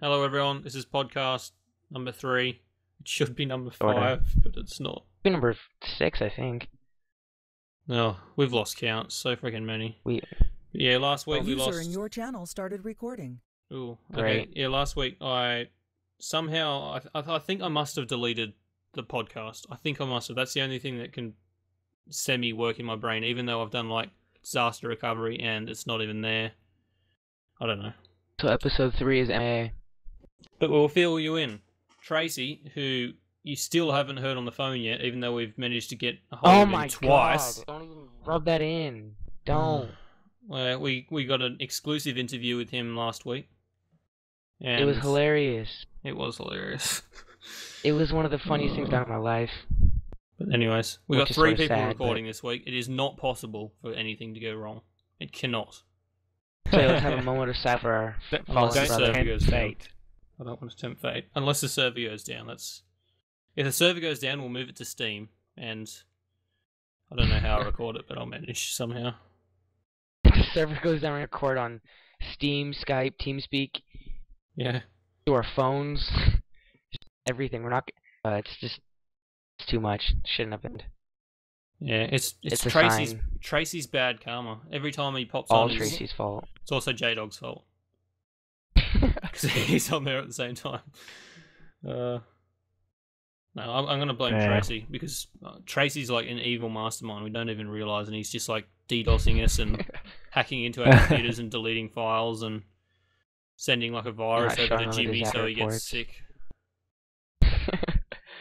Hello everyone, this is podcast number 3. It should be number 5, but it's not. Be number 6, I think. No, we've lost count. So freaking many. Yeah, last week we lost. User in your channel started recording. Ooh, okay. Right. Yeah, last week I somehow I think I must have deleted the podcast. I think I must have. That's the only thing that can semi work in my brain, even though I've done like disaster recovery and it's not even there. I don't know. So episode 3 is MA. But we'll fill you in. Tracy, who you still haven't heard on the phone yet, even though we've managed to get a hold of him twice. God. Don't even rub that in. Don't. Well, we got an exclusive interview with him last week. And It was hilarious. It was hilarious. It was one of the funniest things done in my life. But anyways, we got Which is 3 sort of people sad, recording this week. It is not possible for anything to go wrong. It cannot. So let's have a moment of silence for our fallen brother. Fate. I don't want to tempt fate. Unless the server goes down. If the server goes down, we'll move it to Steam. And I don't know how I'll record it, but I'll manage somehow. The server goes down and record on Steam, Skype, TeamSpeak. Yeah. To our phones. Everything. We're not... it's too much. Shouldn't have been. Yeah, it's Tracy's bad karma. Every time he pops all on, Tracy's fault. It's also J-Dog's fault. Because he's on there at the same time. No, I'm going to blame Tracy, because Tracy's like an evil mastermind we don't even realise, and he's just like DDoSing us and hacking into our computers and deleting files and sending like a virus over to Jimmy so he gets sick.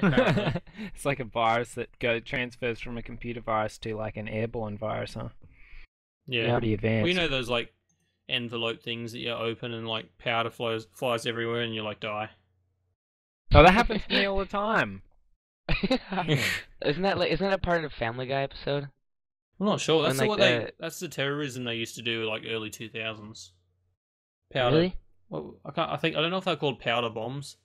It's like a virus that transfers from a computer virus to like an airborne virus, huh? Yeah. Pretty advanced. Well, you know those like envelope things that you open and like powder flies everywhere and you like die. Oh, that happens to me all the time. Isn't that a part of the Family Guy episode? I'm not sure. That's like that's the terrorism they used to do like early 2000s. Powder. Really? Well, I don't know if they're called powder bombs.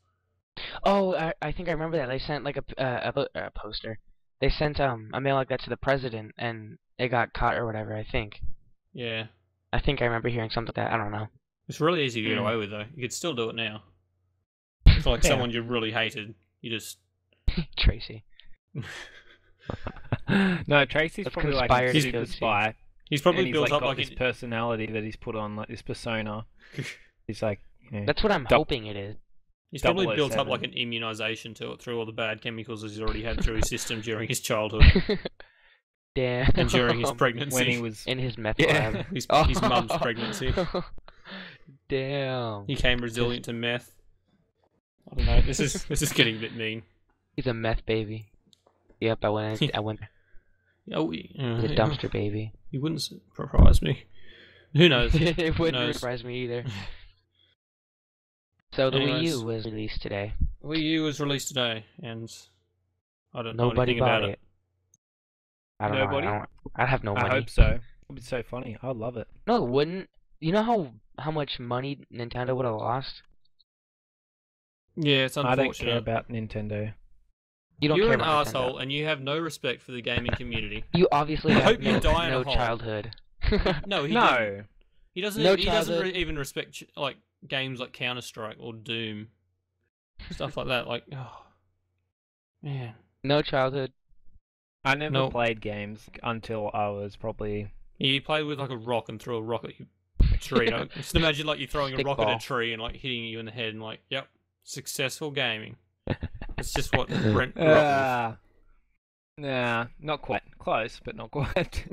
Oh, I think I remember that. They sent like a poster. They sent a mail like that to the president, and it got caught or whatever, I think. Yeah. I think I remember hearing something like that. I don't know. It's really easy to get away with, though. You could still do it now. For like someone you really hated, you just... Tracy. No, Tracy's probably like he's the spy. He's probably built up got like this personality that he's put on, like this persona. He's like, you know, that's what I'm hoping it is. He's probably built up like an immunization to it through all the bad chemicals he's already had through his system during his childhood. Damn. And during his pregnancy. When he was in his meth lab. His mum's pregnancy. Damn. He became resilient to meth. I don't know. This is getting a bit mean. He's a meth baby. Yep, I went. He's a dumpster baby. You wouldn't surprise me. Who knows? It wouldn't surprise me either. So the Wii U was released today. Wii U was released today, and I don't know Nobody anything about it. I don't know. I have no money. I hope so. It would be so funny. I'd love it. No, it wouldn't. You know how much money Nintendo would have lost? Yeah, it's unfortunate. I don't care about Nintendo. You're an asshole, and you have no respect for the gaming community. You obviously have no childhood. No, he no. He doesn't. He doesn't even respect like games like Counter-Strike or Doom, stuff like that. Like, oh man, no childhood. I never played games until I was probably. Yeah, you played with like a rock and threw a rock at a tree. Just imagine like you throwing a rock at a tree and like hitting you in the head and like, yep, successful gaming. It's just what Brent grew up with. Nah, not quite. Close, but not quite.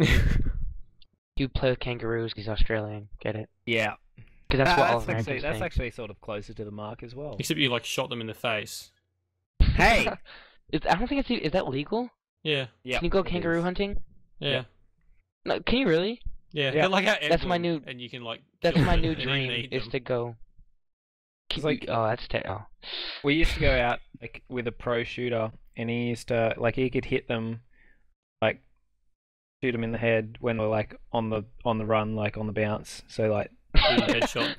You play with kangaroos, he's Australian. Get it? Yeah. Because that's what all Americans think. That's actually sort of closer to the mark as well. Except you like shot them in the face. Hey! I don't think is that legal? Yeah. Can you go kangaroo hunting? Yeah. No, can you really? Yeah. Like how that's my new. And you can like. That's my new dream is to go. It's like that's we used to go out like with a pro shooter, and he used to he could hit them, like shoot them in the head when they're like on the run, like on the bounce. So like headshot.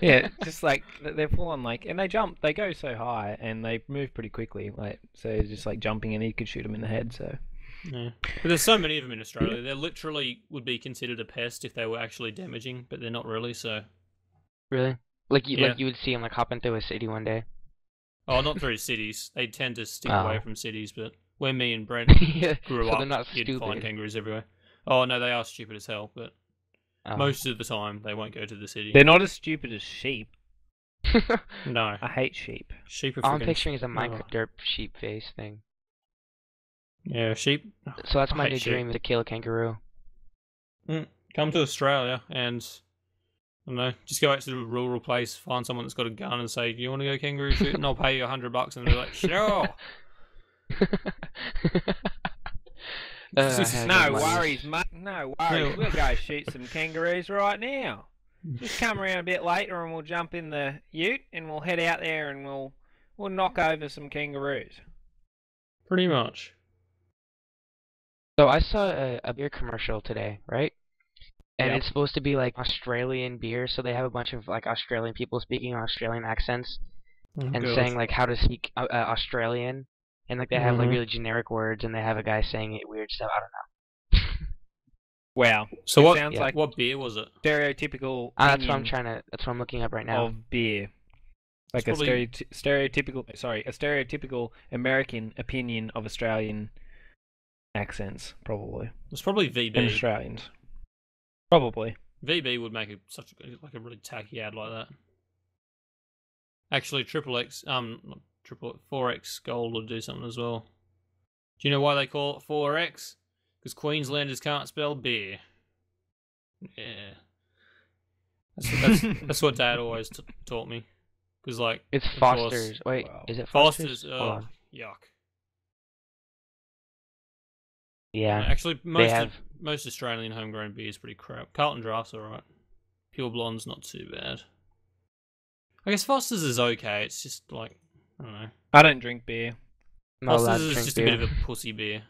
Yeah, just like they're full on and they jump, they go so high and they move pretty quickly. So just like jumping, and he could shoot them in the head. So. Yeah. But there's so many of them in Australia. They literally would be considered a pest if they were actually damaging, but they're not really. So. Really? Like Yeah. you would see them like hopping through a city one day. Oh, not through cities. They tend to stick Oh. away from cities, but where me and Brent Yeah, grew so up, they're not you'd find stupid. kangaroos everywhere. Oh no, they are stupid as hell, but Oh. most of the time they won't go to the city. They're not as stupid as sheep. No, I hate sheep. sheep are All I'm freaking. picturing is a Oh. Minecraft derp sheep face thing. Yeah, sheep. So that's I my hate new sheep. dream, is to kill a kangaroo. Come to Australia and I don't know, just go out to a rural place, find someone that's got a gun, and say, "Do you want to go kangaroo shooting? I'll pay you $100." And they're like, "Sure." I have No money. worries, mate. No worries. We'll go shoot some kangaroos right now. Just come around a bit later and we'll jump in the ute and we'll head out there and we'll knock over some kangaroos. Pretty much. So I saw a beer commercial today, right? And Yep. it's supposed to be like Australian beer, so they have a bunch of like Australian people speaking Australian accents and God. saying like how to speak Australian, and like they have like Mhm. really generic words, and they have a guy saying it weird stuff. I don't know. Wow. So It what? sounds Yeah. like What beer was it? stereotypical That's what I'm opinion trying to. That's what I'm looking up right now. of beer. Like It's a probably- stereotypical American opinion of Australian accents, probably. It's probably And VB. Australians. Probably. VB would make like a really tacky ad like that. Actually, not 4X Gold would do something as well. Do you know why they call it 4X? Because Queenslanders can't spell beer. Yeah. That's what Dad always taught me. Because like It's of course- Foster's. Wait, Wow. is it Foster's. Hold Oh, on. yuck. Yeah. Actually, They have. most Australian homegrown beer is pretty crap. Carlton Draft's alright. Pure Blonde's not too bad. I guess Foster's is okay. It's just like I don't know. I don't drink beer. I'm not allowed Foster's to is drink just beer. a bit of a pussy beer.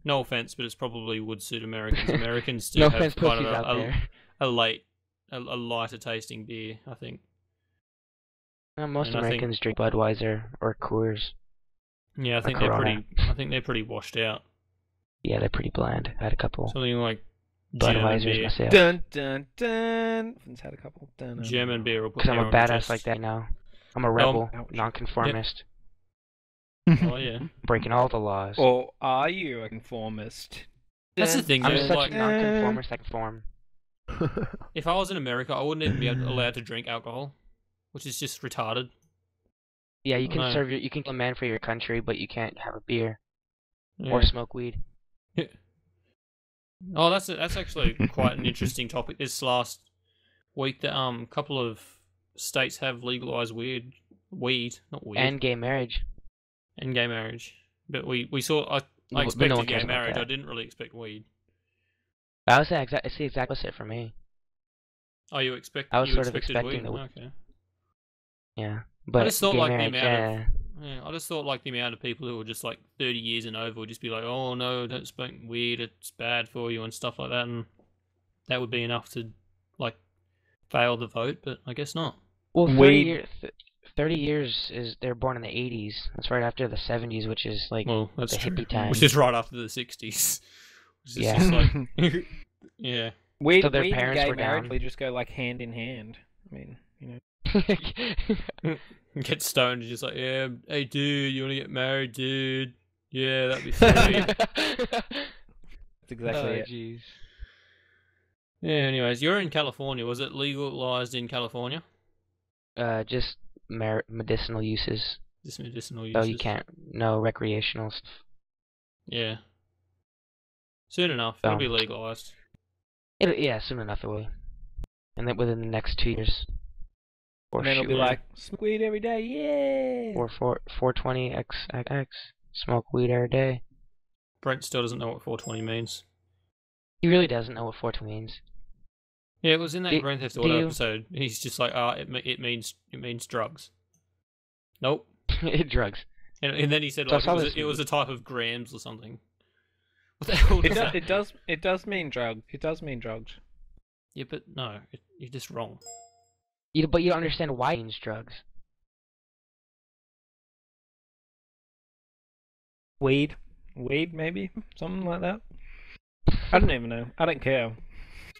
No offense, but it's probably would suit Americans. Americans do No have offense, quite pussies out there. a lighter tasting beer. I think. Most and I think- Americans drink Budweiser or Coors. Yeah, I think Corona. they're pretty washed out. Yeah, they're pretty bland. I had a couple Something like German Budweisers beer. myself. Dun dun dun. I've had a couple. Dun, dun. German beer will put Because I'm you a on your badass chest. like that now. I'm a rebel, ouch. nonconformist, Oh yeah. breaking all the laws. Or are you a conformist? That's the Dun, thing, I'm though, such dun, like- a nonconformist I conform. If I was in America, I wouldn't even be allowed to drink alcohol, which is just retarded. Yeah, you can No. you can kill a man for your country, but you can't have a beer Yeah. or smoke weed. Oh, that's actually quite an interesting topic. This last week, that couple of states have legalized weed, not weed, And gay marriage. and gay marriage. But we saw. I No expected one gay cares about marriage. that. I didn't really expect weed. That was it's the exact opposite for me. Oh, I was you sort of expected expecting weed? the weed. Okay. Yeah, but just thought, gay like, the marriage, amount Yeah, I just thought like the amount of people who were just like 30 years and over would just be like, "Oh no, don't smoke weed. It's bad for you," and stuff like that, and that would be enough to like fail the vote. But I guess not. well, 30 Weed- years. 30 years is they're born in the 80s. That's right after the 70s, which is like Well, that's the true. hippie time. Which is right after the 60s. Which is Yeah. just like, yeah. Weed, So their weed and parents gay were marriage down. they just go like hand in hand. I mean, you know. Get stoned and just like, yeah, hey dude, you want to get married, dude? Yeah, that'd be sweet. That's exactly it. jeez. Yeah. Anyways, you're in California. Was it legalized in California? Just medicinal uses. This medicinal So uses. you can't. No recreational stuff. Yeah. Soon enough, So- it'll be legalized. Yeah, soon enough it will. And then within the next 2 years. Or And then it'll be shoot, like smoke weed every day, yeah. or 420 XX. Smoke weed every day. Brent still doesn't know what 420 means. He really doesn't know what 420 means. Yeah, it was in that Do- Grand Theft do Auto you- episode. He's just like, it means drugs. Nope. Drugs. And then he said So I like saw it this- was a type of grams or something. What the hell? Does that? It does mean drugs. It does mean drugs. Yeah, but no, you're just wrong. But you don't understand why it means drugs. Weed maybe something like that. I don't even know. I don't care.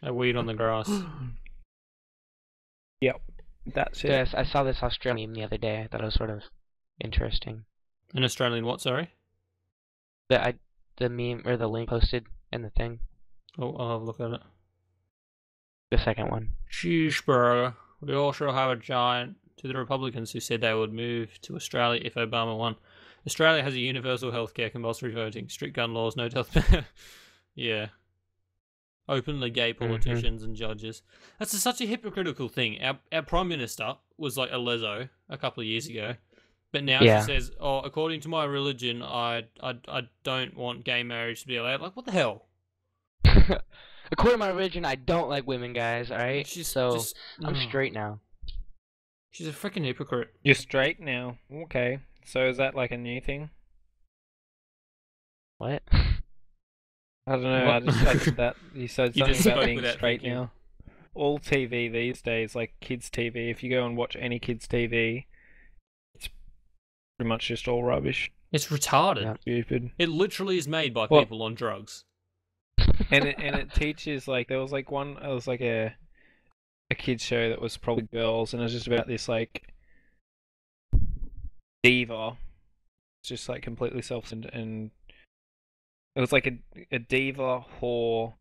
A weed on the grass. Yep. That shit. Yes, I saw this Australian meme the other day. I thought it was sort of interesting. An Australian what? Sorry. The meme or the link posted in the thing. Oh, I'll have a look at it. The second one. Cheeseburger. We also have a giant to the Republicans who said they would move to Australia if Obama won. Australia has a universal healthcare, compulsory voting, strict gun laws, no death. Yeah. Openly gay politicians and judges. That's such a hypocritical thing. Our Prime Minister was like a leso a couple of years ago. But now she says, oh, according to my religion, I don't want gay marriage to be allowed. Like, what the hell? According to my religion, I don't like women, guys, alright? I'm straight now. She's a freaking hypocrite. You're straight now. Okay. So is that like a new thing? What? I don't know. I just that you said You something just about spoke being without straight thinking. now. All TV these days, like kids' TV. If you go and watch any kids' TV, it's pretty much just all rubbish. It's retarded. Yeah. Stupid. It literally is made by Well- people on drugs. And it teaches like there was like one. It was like a kids show that was probably girls, and it was just about this like diva. It's just like completely and it was like a diva whore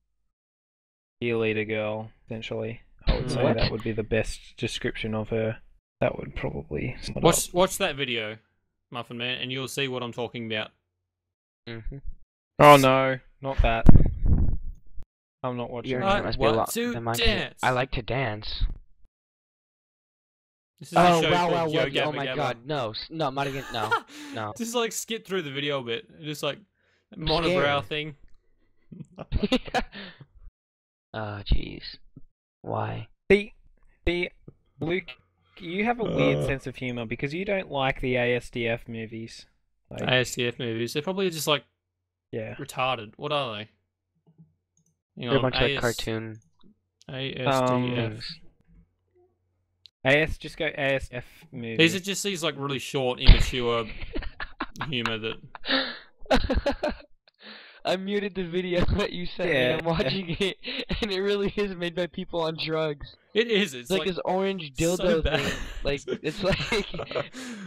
cheerleader girl, essentially. I would say What? that would be the best description of her. That would probably sum it up. Watch that video, Muffin Man, and you'll see what I'm talking about. Mm-hmm. Oh no, not that. I'm not watching Your that. Right, must be a want lot. to Then mine too. dance. I like to dance. This is a Oh show wow, wow, called Yo wow! Gabba Oh my Gabba. god, no, no, I'm not even. No, no. Just like skip through the video a bit. Just like monobrow scared. thing. Oh jeez, why? See, Luke, you have a weird Uh. sense of humor because you don't like the ASDF movies. Like, ASTF movies. They're probably just like yeah. retarded. What are they? Hang They're a on, bunch of like cartoon ASDF. things. Just go ASF movies. These are just these like really short, immature humor that. I muted the video that you sent me. Yeah. I'm watching it, and it really is made by people on drugs. It is. It's like this orange dildo so bad. thing. Like it's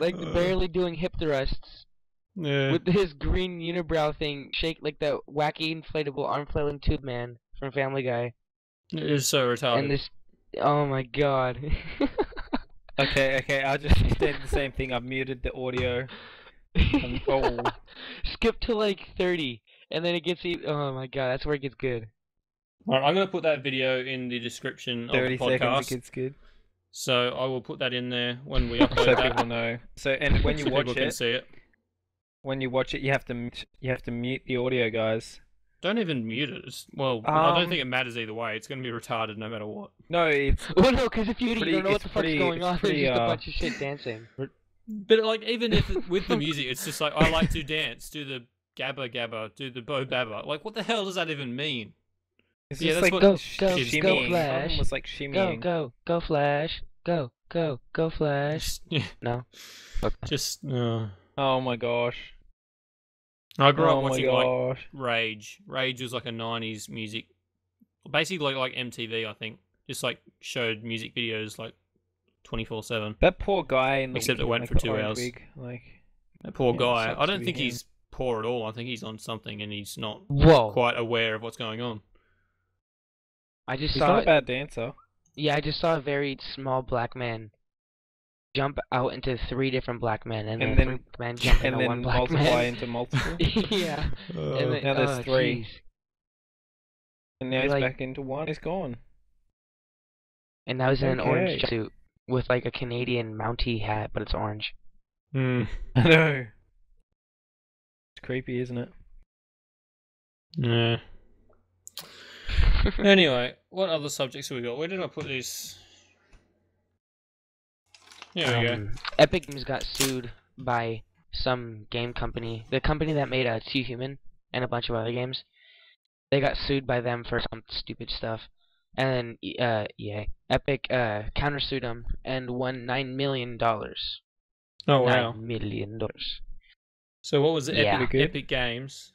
like barely doing hip thrusts Yeah. with his green unibrow thing, shake like that wacky inflatable arm flailing tube man from Family Guy. It is so retarded. And this, oh my god. Okay, I just did the same thing. I've muted the audio. Oh. Skip to like 30, and then it gets oh my god, that's where it gets good. Alright, I'm gonna put that video in the description of the 30 seconds, podcast. it gets good. So I will put that in there when we So upload people that. know. So, and when you So watch people can it, see it. you have to mute the audio, guys. Don't even mute it. Well, I don't Um, think it matters either way. It's gonna be retarded no matter what. No, it's Well, no, because if you Pretty- don't know what it's the fuck's pretty- going it's on, pretty, there's just a uh, bunch of shit dancing. But like, even if with the music, it's just like I like to dance, do the gabba gabba, do the bo babba. Like, what the hell does that even mean? it's Yeah, just that's like what go, go, shimmying. Flash. One was like Go, shimmying. go, Flash. Go, Flash. Just, yeah, No. Okay. just. Oh my gosh. I grew Oh up my watching like gosh. Rage. Rage was like a '90s music, basically like MTV. I think just like showed music videos like 24/7. That poor guy in the Except it wig, went like for the 2 orange hours. wig, like That poor Yeah, guy. sucks I to don't be think him. he's poor at all. I think he's on something and he's not Whoa. quite aware of what's going on. I just he's saw not a bad dancer. Yeah, I just saw a very small black man jump out into 3 different black men, and, And then then- 3 black men jump And into then one black multiply man. into multiple. Yeah. And then, Now there's 3. jeez. And now he's Like- back into 1. He's gone. And now he's in an orange Okay. suit with like a Canadian Mountie hat, but it's orange. Hmm. I know. It's creepy, isn't it? Yeah. Anyway, what other subjects have we got? Where did I put these? Here we go. Epic Games got sued by some game company. The company that made Two Human and a bunch of other games. They got sued by them for some stupid stuff. And Epic countersued them and won $9 million. Oh wow. $9 million. So what was it? Yeah. Epic, Good. Epic Games.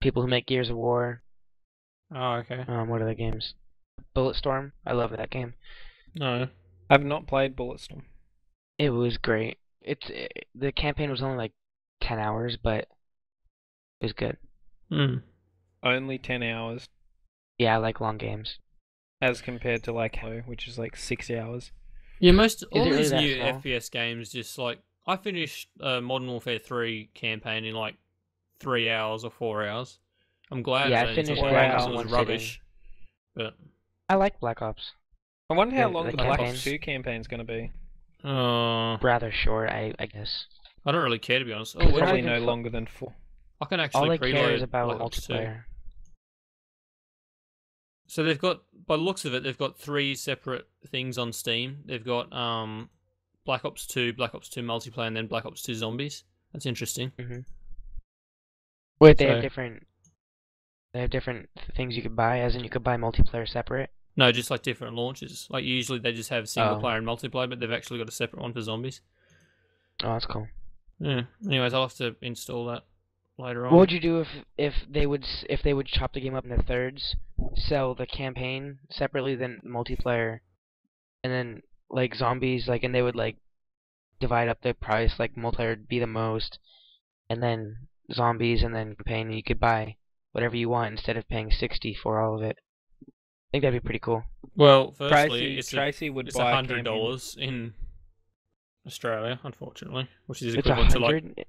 People who make Gears of War. Oh okay. What other games? Bulletstorm. I love that game. No. I've not played Bulletstorm. It was great. The campaign was only like 10 hours, but it was good. Hmm. Only 10 hours, Yeah, I like long games. as compared to like Halo, which is like 6 hours. Yeah, all it really these that new small? FPS games just like I finished Modern Warfare 3 campaign in like 3 hours or 4 hours. I'm glad Yeah, it I only finished took Black because Ops it was one rubbish. But I like Black Ops. I wonder how The long the Black Black Ops Ops 2 campaign's going to be. Rather short, I guess. I don't really care to be honest. Oh, They're wait, not Probably even no fu- longer than 4. I can All actually I care is preload about Black Ops 2. multiplayer. So they've got, by the looks of it, they've got 3 separate things on Steam. They've got Black Ops 2, Black Ops 2 multiplayer, and then Black Ops 2 zombies. That's interesting. Wait, So- they have different things you could buy, as in you could buy multiplayer separate. No, just like different launches. Like usually they just have single Oh. player and multiplayer, but they've actually got a separate one for zombies. Oh, that's cool. Yeah. Anyways, I'll have to install that later on. What would you do if they would chop the game up into thirds, sell the campaign separately, then multiplayer, and then like zombies, like, and they would like divide up the price, like multiplayer would be the most, and then zombies, and then campaign, and you could buy whatever you want instead of paying 60 for all of it. I think that'd be pretty cool. Well, firstly, Tracy would it's buy $100 in Australia, unfortunately, which is It's equivalent to like 100.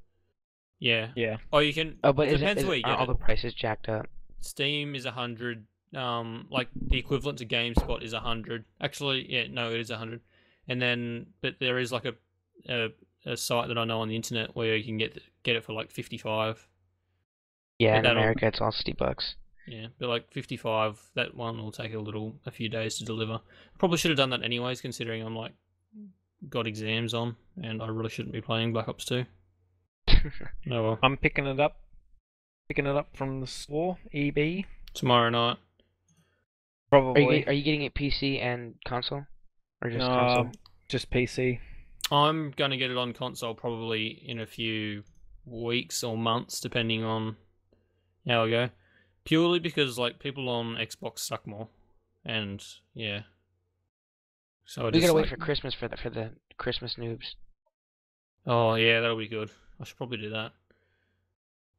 yeah. Oh, you can. Oh, but it is depends where you aren't get all it. the prices jacked up? Steam is 100. Like the equivalent to GameSpot is 100. Actually, yeah, no, it is 100. And then, but there is like a site that I know on the internet where you can get it for like 55. Yeah, But in that'll- America it's all $60. Yeah, but like 55, that one will take a few days to deliver. Probably should have done that anyways, considering I'm like got exams on and I really shouldn't be playing Black Ops 2. No, well, I'm picking it up from the store, EB. tomorrow night. Probably. Are you getting it PC and console, or just console? Just PC. I'm gonna get it on console probably in a few weeks or months, depending on how I go. Purely because like people on Xbox suck more, and yeah. So We gotta wait for Christmas for the Christmas noobs. Oh yeah, that'll be good. I should probably do that.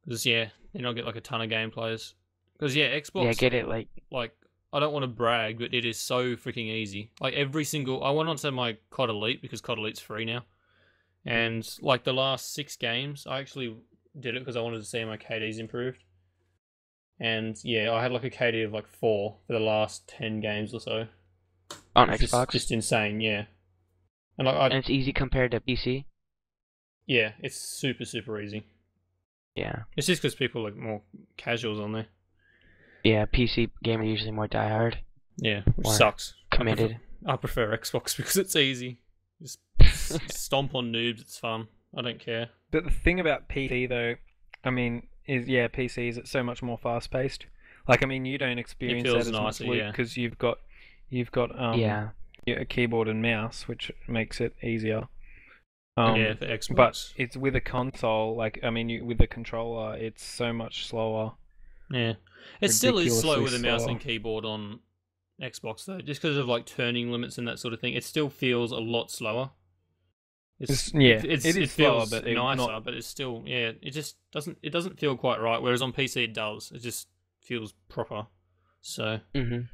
Because yeah, then I'll get like a ton of gameplays. Because yeah, Xbox. Yeah, get it like. I don't want to brag, but it is so freaking easy. Like every single, I went onto my COD Elite because COD Elite's free now, and like the last 6 games, I actually did it because I wanted to see how my KD's improved. And yeah, I had like a KD of like 4 for the last 10 games or so. On It's Xbox? just insane, yeah. And And it's easy compared to PC? yeah, it's super easy. Yeah. It's just because people are like more casuals on there. Yeah, PC gamer usually more diehard. Yeah, which More sucks. committed. I prefer Xbox because it's easy. Just stomp on noobs, it's fun. I don't care. But the thing about PC though, I mean, is PCs it's so much more fast paced. Like I mean, you don't experience that feels as nicer, much yeah. because you've got Yeah. a keyboard and mouse, which makes it easier. Yeah, for Xbox. But it's with a console, like I mean, with the controller, it's so much slower. Yeah, it still is slow with a Ridiculously mouse slow. and keyboard on Xbox though, just because of like turning limits and that sort of thing. It still feels a lot slower. It is it slower, feels but nicer, but it's still It just doesn't feel quite right. Whereas on PC it does. It just feels proper. So Mhm.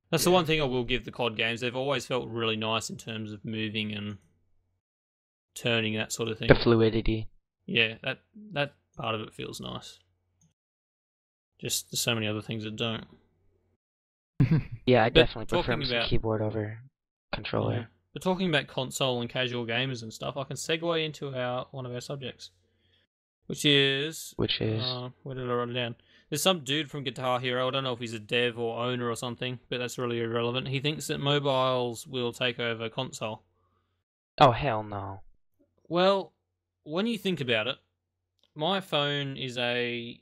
that's the one thing I will give the COD games. They've always felt really nice in terms of moving and turning, that sort of thing. The fluidity. Yeah, that part of it feels nice. Just there's so many other things that don't. Yeah, I But definitely prefer talking some about- keyboard over controller. Yeah. But talking about console and casual gamers and stuff, I can segue into one of our subjects, which is Which is where did I write it down? There's some dude from Guitar Hero. I don't know if he's a dev or owner or something, but that's really irrelevant. He thinks that mobiles will take over console. oh hell no. Well, when you think about it, my phone is a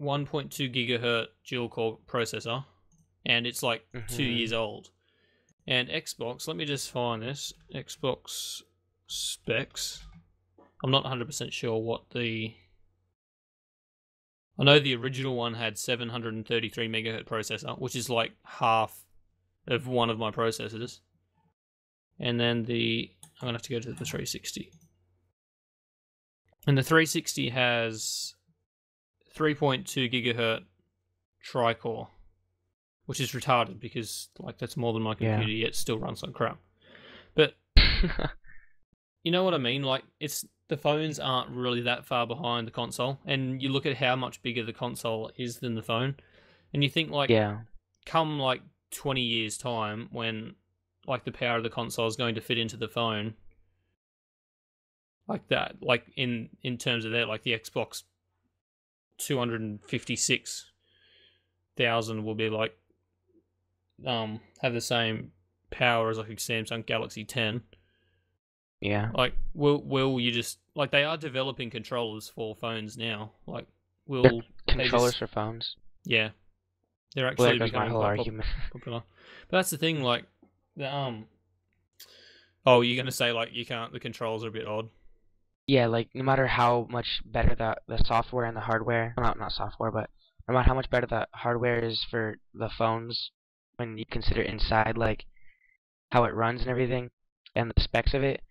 1.2 gigahertz dual core processor, and it's like 2 Mhm. years old. And Xbox, let me just find this. Xbox specs. I'm not 100% sure what I know the original one had 733 megahertz processor, which is like half of one of my processors. and then I'm gonna have to go to the 360. And the 360 has 3.2 gigahertz tri-core, which is retarded because like that's more than my computer, yet still runs like crap. But you know what I mean? Like the phones aren't really that far behind the console, and you look at how much bigger the console is than the phone, and you think like, come like 20 years time when like the power of the console is going to fit into the phone, like that, like in terms of that, like the Xbox 256,000 will be like have the same power as like a Samsung Galaxy 10. Yeah. Like, will you just like they are developing controllers for phones now? Like, will controllers for phones? Yeah, they're actually becoming quite popular. But that's the thing, like the Oh, you're gonna say like you can't? The controls are a bit odd. Yeah, like no matter how much better the software and the hardware, well, not software, but no matter how much better the hardware is for the phones, when you consider inside like how it runs and everything, and the specs of it,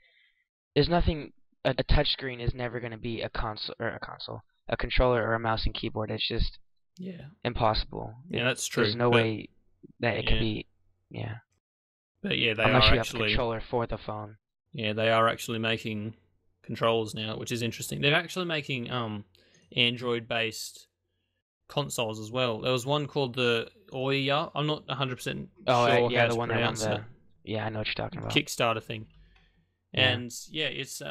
there's nothing. A touchscreen is never going to be a controller or a mouse and keyboard. It's just impossible. Yeah, that's true. There's no way that it can be. Yeah. But yeah, unless you have a controller for the phone. Yeah, they are actually making controllers now, which is interesting. They're actually making Android-based consoles as well. There was one called the Ouya. I'm not 100% sure how to pronounce it. Yeah, I know what you're talking about. Kickstarter thing. And it's based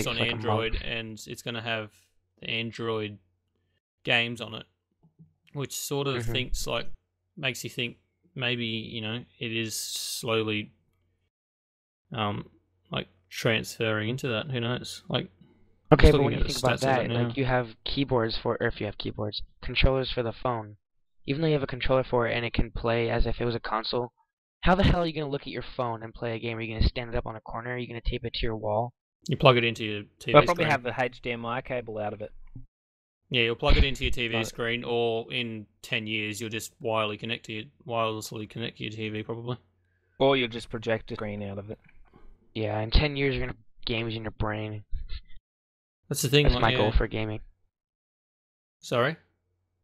on Android, and it's going to have the Android games on it, which sort of makes you think maybe, it is slowly like transferring into that. Who knows? Like, okay, but when you think about that, like you have keyboards or if you have keyboards, controllers for the phone. Even though you have a controller for it and it can play as if it was a console, how the hell are you going to look at your phone and play a game? Are you going to stand it up on a corner? Are you going to tape it to your wall? You plug it into your TV They'll probably screen. have the HDMI cable out of it. Yeah, you'll plug it into your TV screen, or in 10 years you'll just wirelessly connect to your TV probably. Or you'll just project a screen out of it. Yeah, in 10 years you're going to have games in your brain. That's the thing. That's my goal for gaming. Sorry?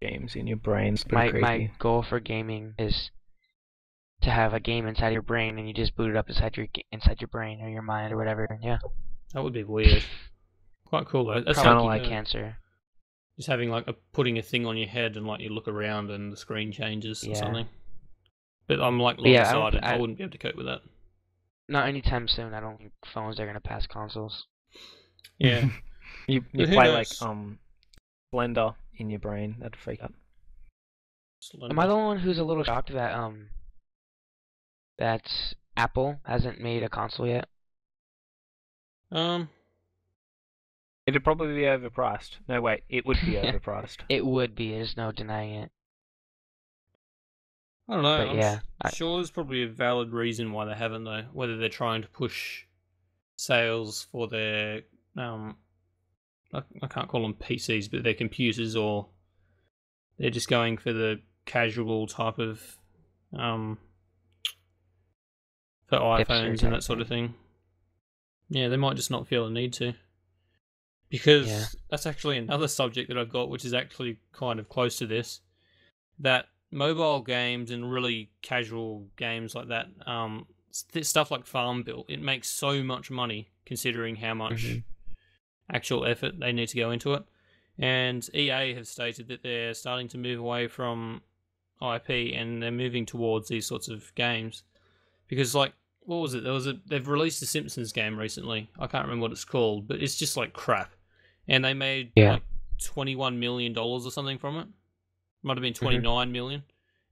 Games in your brain. My goal for gaming is to have a game inside your brain, and you just boot it up inside your brain or your mind or whatever. Yeah. That would be weird. Quite cool though. That's kind of like cancer. Just having like putting a thing on your head and like you look around and the screen changes or something. But I'm like long-sighted. I wouldn't be able to cope with that. Not anytime soon. I don't think phones are gonna pass consoles. Yeah. you play like Blender in your brain. That'd freak out. Am I the one who's a little shocked that that Apple hasn't made a console yet? It'd probably be overpriced. No, wait, it would be overpriced. It would be. There's no denying it. I don't know. But I'm sure there's probably a valid reason why they haven't, though. Whether they're trying to push sales for their I can't call them PCs, but their computers, or they're just going for the casual type of for iPhones and that sort of thing. Yeah, they might just not feel a need to. Because that's actually another subject that I've got, which is actually kind of close to this. That mobile games and really casual games like that, stuff like Farmville, it makes so much money considering how much actual effort they need to go into it. And EA have stated that they're starting to move away from IP and they're moving towards these sorts of games. Because, like, what was it? They've released a Simpsons game recently. I can't remember what it's called, but it's just like crap. And they made like $21 million or something from it. Might have been 29 million.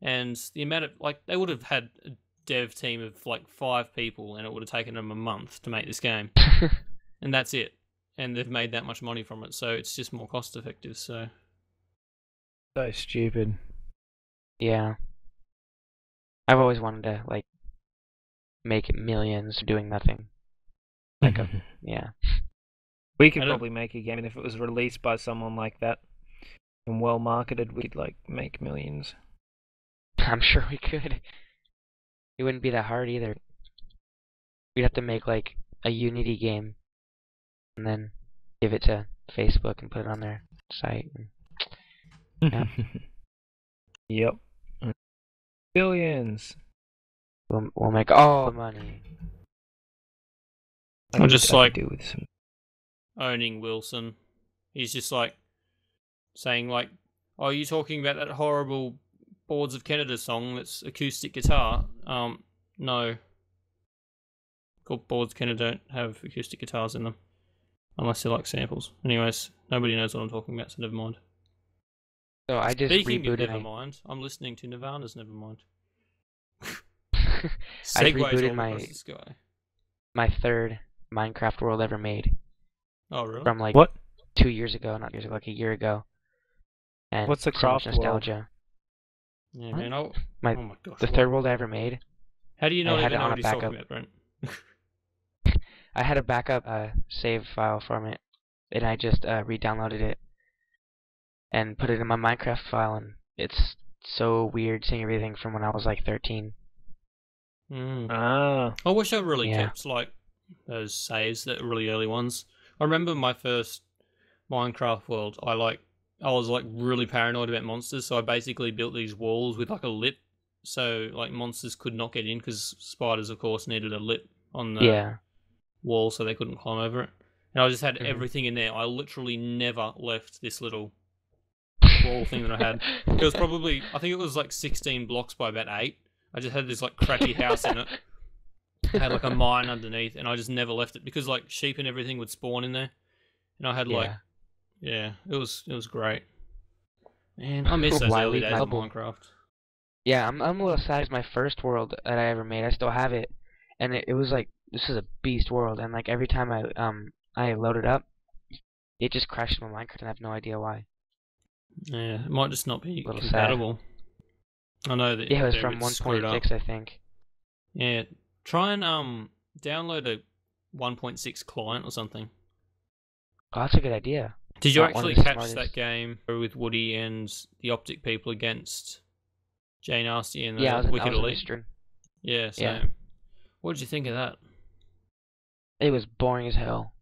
And the amount of, like, they would have had a dev team of like 5 people and it would have taken them a month to make this game. And that's it. And they've made that much money from it. So it's just more cost effective. So stupid. Yeah. I've always wanted to, like, make millions doing nothing. Like We could probably make a game, and if it was released by someone like that and well marketed, we could like make millions. I'm sure we could. It wouldn't be that hard either. we'd have to make like a Unity game and then give it to Facebook and put it on their site. Yeah. Yep. Billions. We'll make all the money. I'm just like do with some. owning Wilson. He's just like saying like, "Oh, are you talking about that horrible Boards of Canada song that's acoustic guitar?" No. Called Boards of Canada don't have acoustic guitars in them. Unless they're like samples. Anyways, nobody knows what I'm talking about, so never mind. So I just Speaking of rebooted. Nevermind, I'm listening to Nirvana's Nevermind. I Segways rebooted all my across the sky. my third Minecraft world ever made Oh, really? from like What? 2 years ago, not years ago, like a year ago. And What's the so much craft world? nostalgia. Yeah, Huh? man. Oh My my gosh. the third world I ever made. How do you not I had even it know on what a he's talking backup. about, Brent? I had a backup save file from it, and I just re-downloaded it and put it in my Minecraft file, and it's so weird seeing everything from when I was like 13. Ah. I wish I really Yeah. kept like those saves, that really early ones. I remember my first Minecraft world. I was like really paranoid about monsters, so I basically built these walls with like a lip, so like monsters could not get in because spiders, of course, needed a lip on the Yeah. wall so they couldn't climb over it. And I just had Mhm. everything in there. I literally never left this little wall thing that I had. It was probably, I think it was like 16 blocks by about 8. I just had this like crappy house in it. I had like a mine underneath, and I just never left it because like sheep and everything would spawn in there. And I had like, yeah, it was great. Man, I miss those early days of Minecraft. Yeah, I'm a little sad. It's my first world that I ever made. I still have it, and it was like, this is a beast world, and like every time I load it up, it just crashes my Minecraft, and I have no idea why. Yeah, it might just not be Little compatible. I know that. Yeah, it was they're a from bit screwed up. 1.6, I think. Yeah, try and download a 1.6 client or something. Oh, that's a good idea. Did you Not one of actually the catch smartest. that game with Woody and the Optic people against Jay Nasty and the Yeah, I was in Wicked the Elite? stream. Yeah, same. Yeah. What did you think of that? It was boring as hell.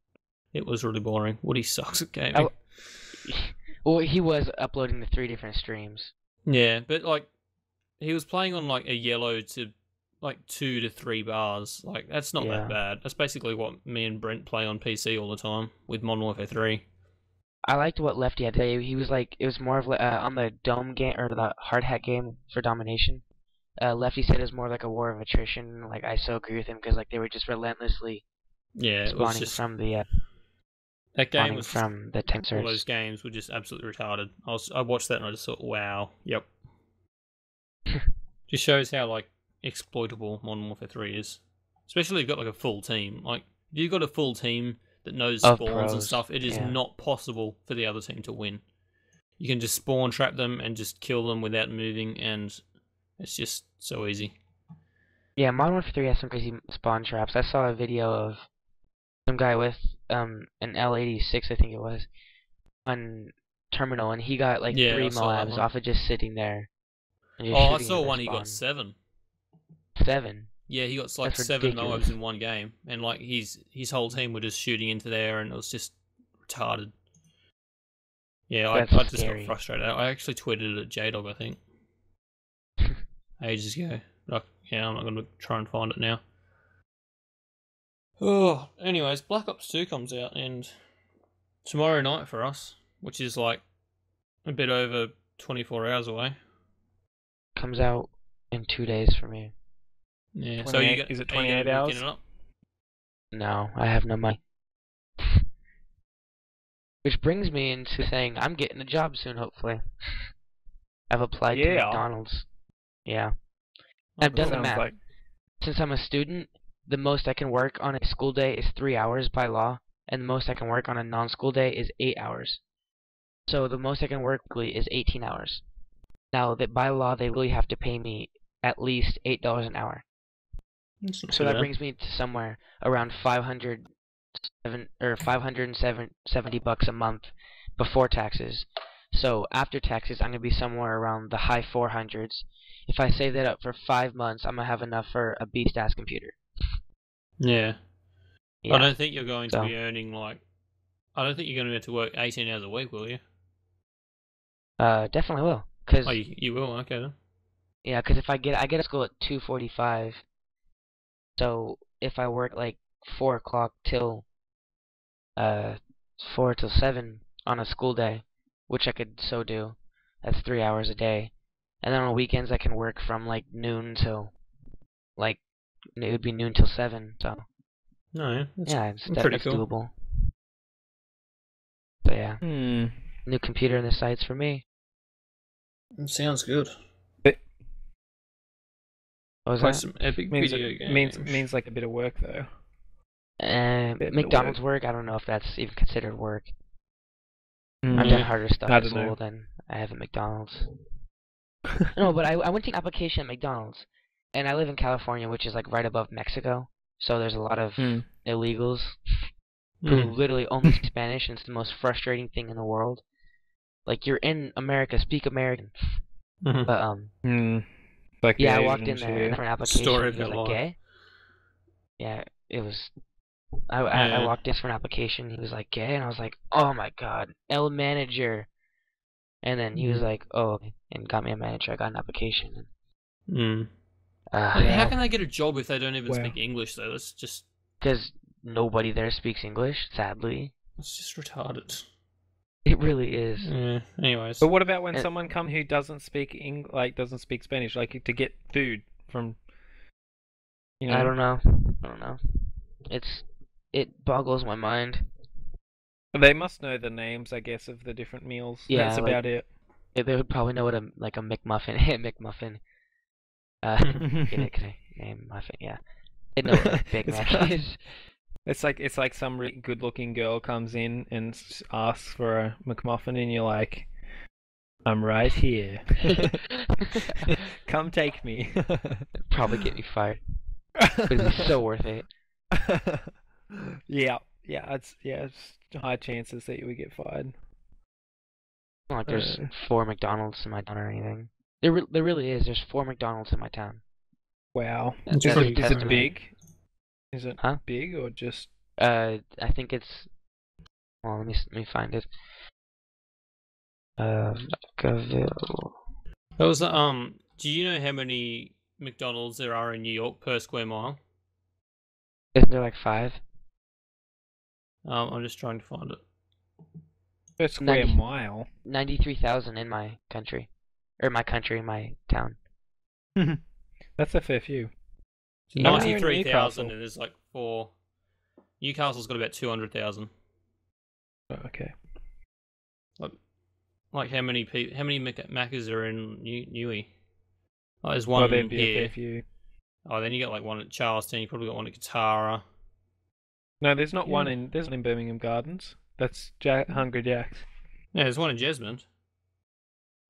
It was really boring. Woody sucks at gaming. Well, he was uploading to 3 different streams. Yeah, but like he was playing on like a yellow to like 2 to 3 bars. Like that's not Yeah. that bad. That's basically what me and Brent play on PC all the time with Modern Warfare 3. I liked what Lefty had to say. He was like, it was more of on the Dome game, or the Hard Hat game for domination. Lefty said it was more like a war of attrition. Like, I so agree with him, because like they were just relentlessly Yeah, it was spawning just from the that game spawning was from the all tensors. those games were just absolutely retarded. I watched that and I just thought, wow, yep. Just shows how like exploitable Modern Warfare 3 is. Especially if you've got like a full team. Like if you've got a full team that knows Of spawns and pros, stuff, it is yeah. not possible for the other team to win. You can just spawn trap them and just kill them without moving, and it's just so easy. Yeah, Modern Warfare 3 has some crazy spawn traps. I saw a video of some guy with an L86, I think it was, on terminal, and he got like Yeah, 3 I saw that Moabs one. off of just sitting there. And just Oh, I shooting saw at their one he got spawn. 7. 7. Yeah, he got like That's 7 ridiculous. Moabs in one game, and like his whole team were just shooting into there, and it was just retarded. Yeah, I That's just got scary. frustrated. I actually tweeted it at JDog, I think, ages ago. But yeah, I'm not going to try and find it now. Oh, anyways, Black Ops 2 comes out, and tomorrow night for us, which is like a bit over 24 hours away. Comes out in 2 days for me. Yeah, so 28 is it 28 hours? No, I have no money. Which brings me into saying I'm getting a job soon, hopefully. I've applied to Yeah. McDonald's. Yeah. I've done the Sounds math. like Since I'm a student, the most I can work on a school day is 3 hours by law, and the most I can work on a non-school day is 8 hours. So the most I can work weekly is 18 hours. Now, that by law, they really have to pay me at least $8 an hour. So that brings me to somewhere around $570 a month before taxes. So after taxes, I'm gonna be somewhere around the high 400s. If I save that up for 5 months, I'm gonna have enough for a beast-ass computer. Yeah. Yeah. I don't think you're going to So- be earning like. I don't think you're going to be able to work 18 hours a week, will you? Definitely will. Cause Oh, you will. Okay then. yeah, cause if I get to school at 2:45, so if I work like 4 o'clock till 4 till 7 on a school day, which I could so do, that's 3 hours a day. And then on weekends I can work from like noon till like it would be noon till 7. So No, yeah, that's pretty that's cool. doable. So yeah, Hmm. new computer in the sights for me. Sounds good. What was Play that? some epic Means video games. means like a bit of work though. bit of McDonald's work, I don't know if that's even considered work. Mm. I've done harder stuff I at don't know. school than I have at McDonald's. No, but I went to an application at McDonald's, and I live in California, which is like right above Mexico. So there's a lot of Hmm. illegals who literally only speak Spanish, and it's the most frustrating thing in the world. Like, you're in America, speak American. Mhm. But Hmm. Like yeah, the I walked in Asians there here. and for an application. Story of He was your like, life. gay? Yeah, it was. I Yeah. walked in for an application. He was like, gay, and I was like, oh my god, El manager. And then he was like, oh, okay, and got me a manager. I got an application. Mm. How Yeah, can they get a job if they don't even Wow. speak English though? That's just nobody there speaks English. Sadly, retarded. it really is. Yeah. Anyways. But what about when And- someone comes who doesn't speak doesn't speak Spanish, like to get food from? You know. I don't know. It boggles my mind. They must know the names, I guess, of the different meals. Yeah, That's like- about it. They would probably know what a McMuffin, McMuffin. Get it? 'Cause I name muffin. Yeah, they know what a Big It's Mac not- is. It's like some really good-looking girl comes in and asks for a McMuffin, and you're like, "I'm right here. Come take me." Probably get me fired. But it'd be so worth it. Yeah, it's high chances that you would get fired. It's not like there's Uh. 4 McDonald's in my town or anything. There really is. There's 4 McDonald's in my town. Wow. That's That's pretty a good. Is it testament. big? Is it Huh? big or just? I think it's. Well, let me find it. Vacaville. That was do you know how many McDonald's there are in New York per square mile? Isn't there like 5? I'm just trying to find it. Per square 90. mile. 93,000 in my country, my town. That's a fair few. Yeah. Not here in 93,000 Newcastle. and there's like 4. Newcastle's got about 200,000. Oh, okay. Like how many Maccas are in Newey? Oh, there's Well, one there'd be a here. fair few. Oh, then you got like one at Charlestown. You probably got one at Katara. No, there's not one Yeah. in. There's one in Birmingham Gardens. That's Hungry Jack's. Yeah, there's one in Jesmond.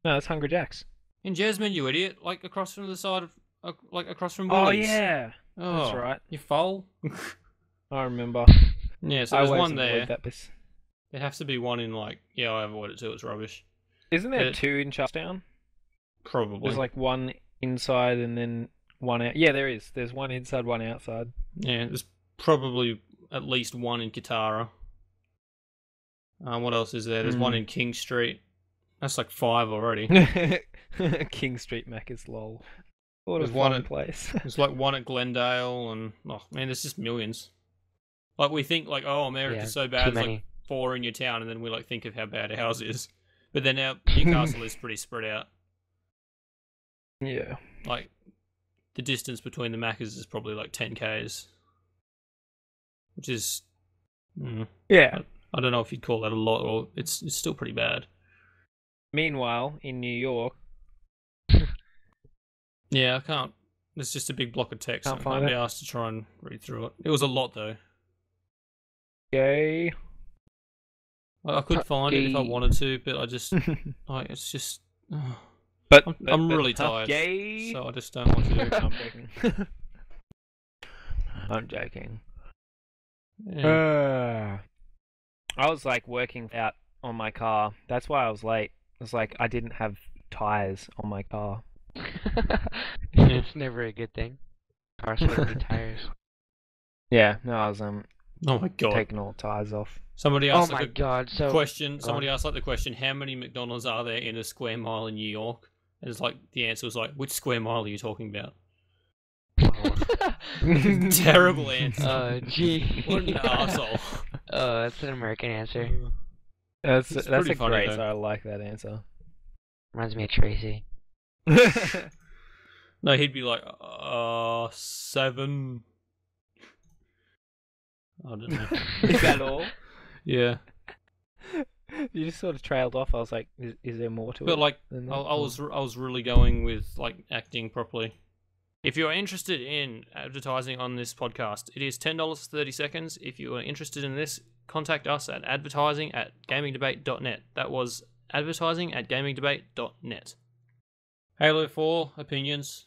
No, that's Hungry Jack's. In Jesmond, you idiot! Like across from the side of, like across from Oh Woolies. yeah, Oh, that's right. You foal. I remember. Yeah, so I there's always one avoid there. that bit. There has to be one in like. Yeah, I avoid it too. It's rubbish. Isn't there But- 2 in Charlestown? Probably. There's like one inside and then one out. Yeah, there is. There's one inside, one outside. Yeah, there's probably at least one in Katara. What else is there? There's one in King Street. That's like 5 already. King Street Macca's lol. What There's a one fun at- place. There's like one at Glendale, and oh man, there's just millions. Like we think like, oh, America's Yeah, so bad, too there's many. like 4 in your town, and then we like think of how bad ours is. But then our Newcastle is pretty spread out. Yeah. Like the distance between the Maccas is probably like 10 k's, which is, Yeah. I don't know if you'd call that a lot, or it's still pretty bad. Meanwhile, in New York, Yeah, I can't. It's just a big block of text. Can't I find can't be it. asked to try and read through it. It was a lot though. gay. I could find it if I Gay. wanted to, but I just, like, it's just. But I'm really huh, tired, Gay. so I just don't want to do it. I'm joking. I'm joking. Yeah. I was like working out on my car. That's why I was late. It was like I didn't have tires on my car. It's never a good thing. Cars without any tires. Yeah, no, I was Oh my god! taking all ties off. Somebody Oh asked my like a god! So question. go Somebody on. asked like the question: how many McDonald's are there in a square mile in New York? And it's like the answer was like, which square mile are you talking about? Terrible answer. Oh gee. What an asshole. Oh, that's an American answer. That's It's that's pretty a funny, great. though. I like that answer. Reminds me of Tracy. No, he'd be like, 7. I don't know. Is that all? Yeah, You just sort of trailed off. I was like, is there more to it? but like, than I that? was really going with like acting properly. If you are interested in advertising on this podcast, it is $10 for 30 seconds. If you are interested in this, contact us at advertising@gamingdebate.net. That was advertising@gamingdebate.net. Halo 4 opinions,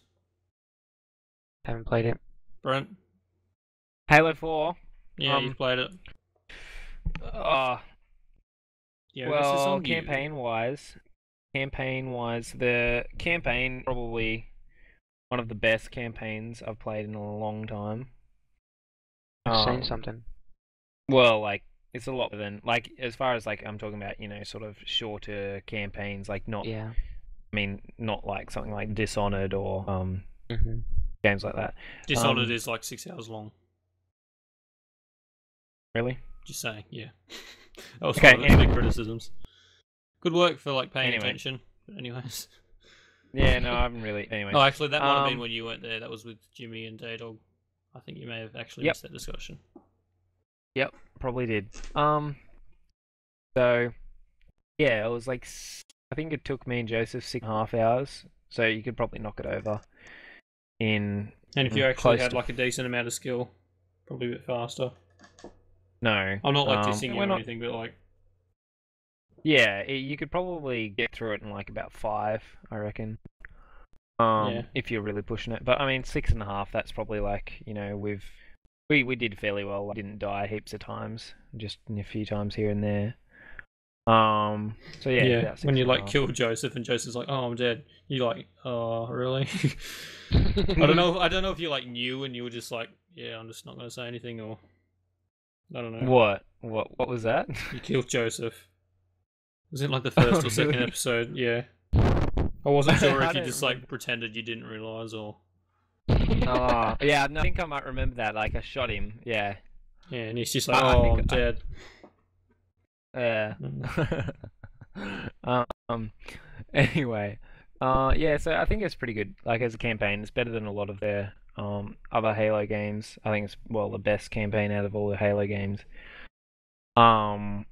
Haven't played it. Brent. Halo 4. Yeah, you've played it. Yeah, this is Well, on you. campaign-wise, the campaign probably one of the best campaigns I've played in a long time. Saying something. Well, like it's a lot better than like as far as like I'm talking about, sort of shorter campaigns, like not. Yeah. I mean, not like something like Dishonored or Mhm. games like that. Dishonored is like 6 hours long. Really? Just saying, yeah. That was Okay, one of its big criticisms. Good work for like paying Anyway. attention. But anyways. Yeah, no, I haven't really. Anyway. Oh, actually, that might have been when you weren't there. That was with Jimmy and Daydog. I think you may have actually Yep. missed that discussion. Yep, probably did. So, yeah, it was like I think it took me and Joseph 6.5 hours. So you could probably knock it over in. And if you actually close had to- like a decent amount of skill, probably a bit faster. No, I'm not like dissing you we're or not. anything, but like, Yeah, you could probably get through it in like about 5, I reckon. Yeah. If you're really pushing it. But I mean, 6.5. That's probably like we did fairly well. I didn't die heaps of times, just a few times here and there. So yeah, about when you like 6.5. kill Joseph and Joseph's like, "Oh, I'm dead," you're like, "Oh, really?" I don't know. I don't know if you like knew and you were just like, "Yeah, I'm just not gonna say anything," or I don't know. What was that? You killed Joseph. Was it like the first or second Really? episode? Yeah. I wasn't sure I if you don't just like pretended you didn't realize or. Oh, yeah, no, I think I might remember that. Like I shot him. Yeah. Yeah, and he's just like, I "Oh, think I'm dead." Yeah. Mm. Anyway, yeah. So I think it's pretty good. Like as a campaign, it's better than a lot of their other Halo games. I think it's the best campaign out of all the Halo games. And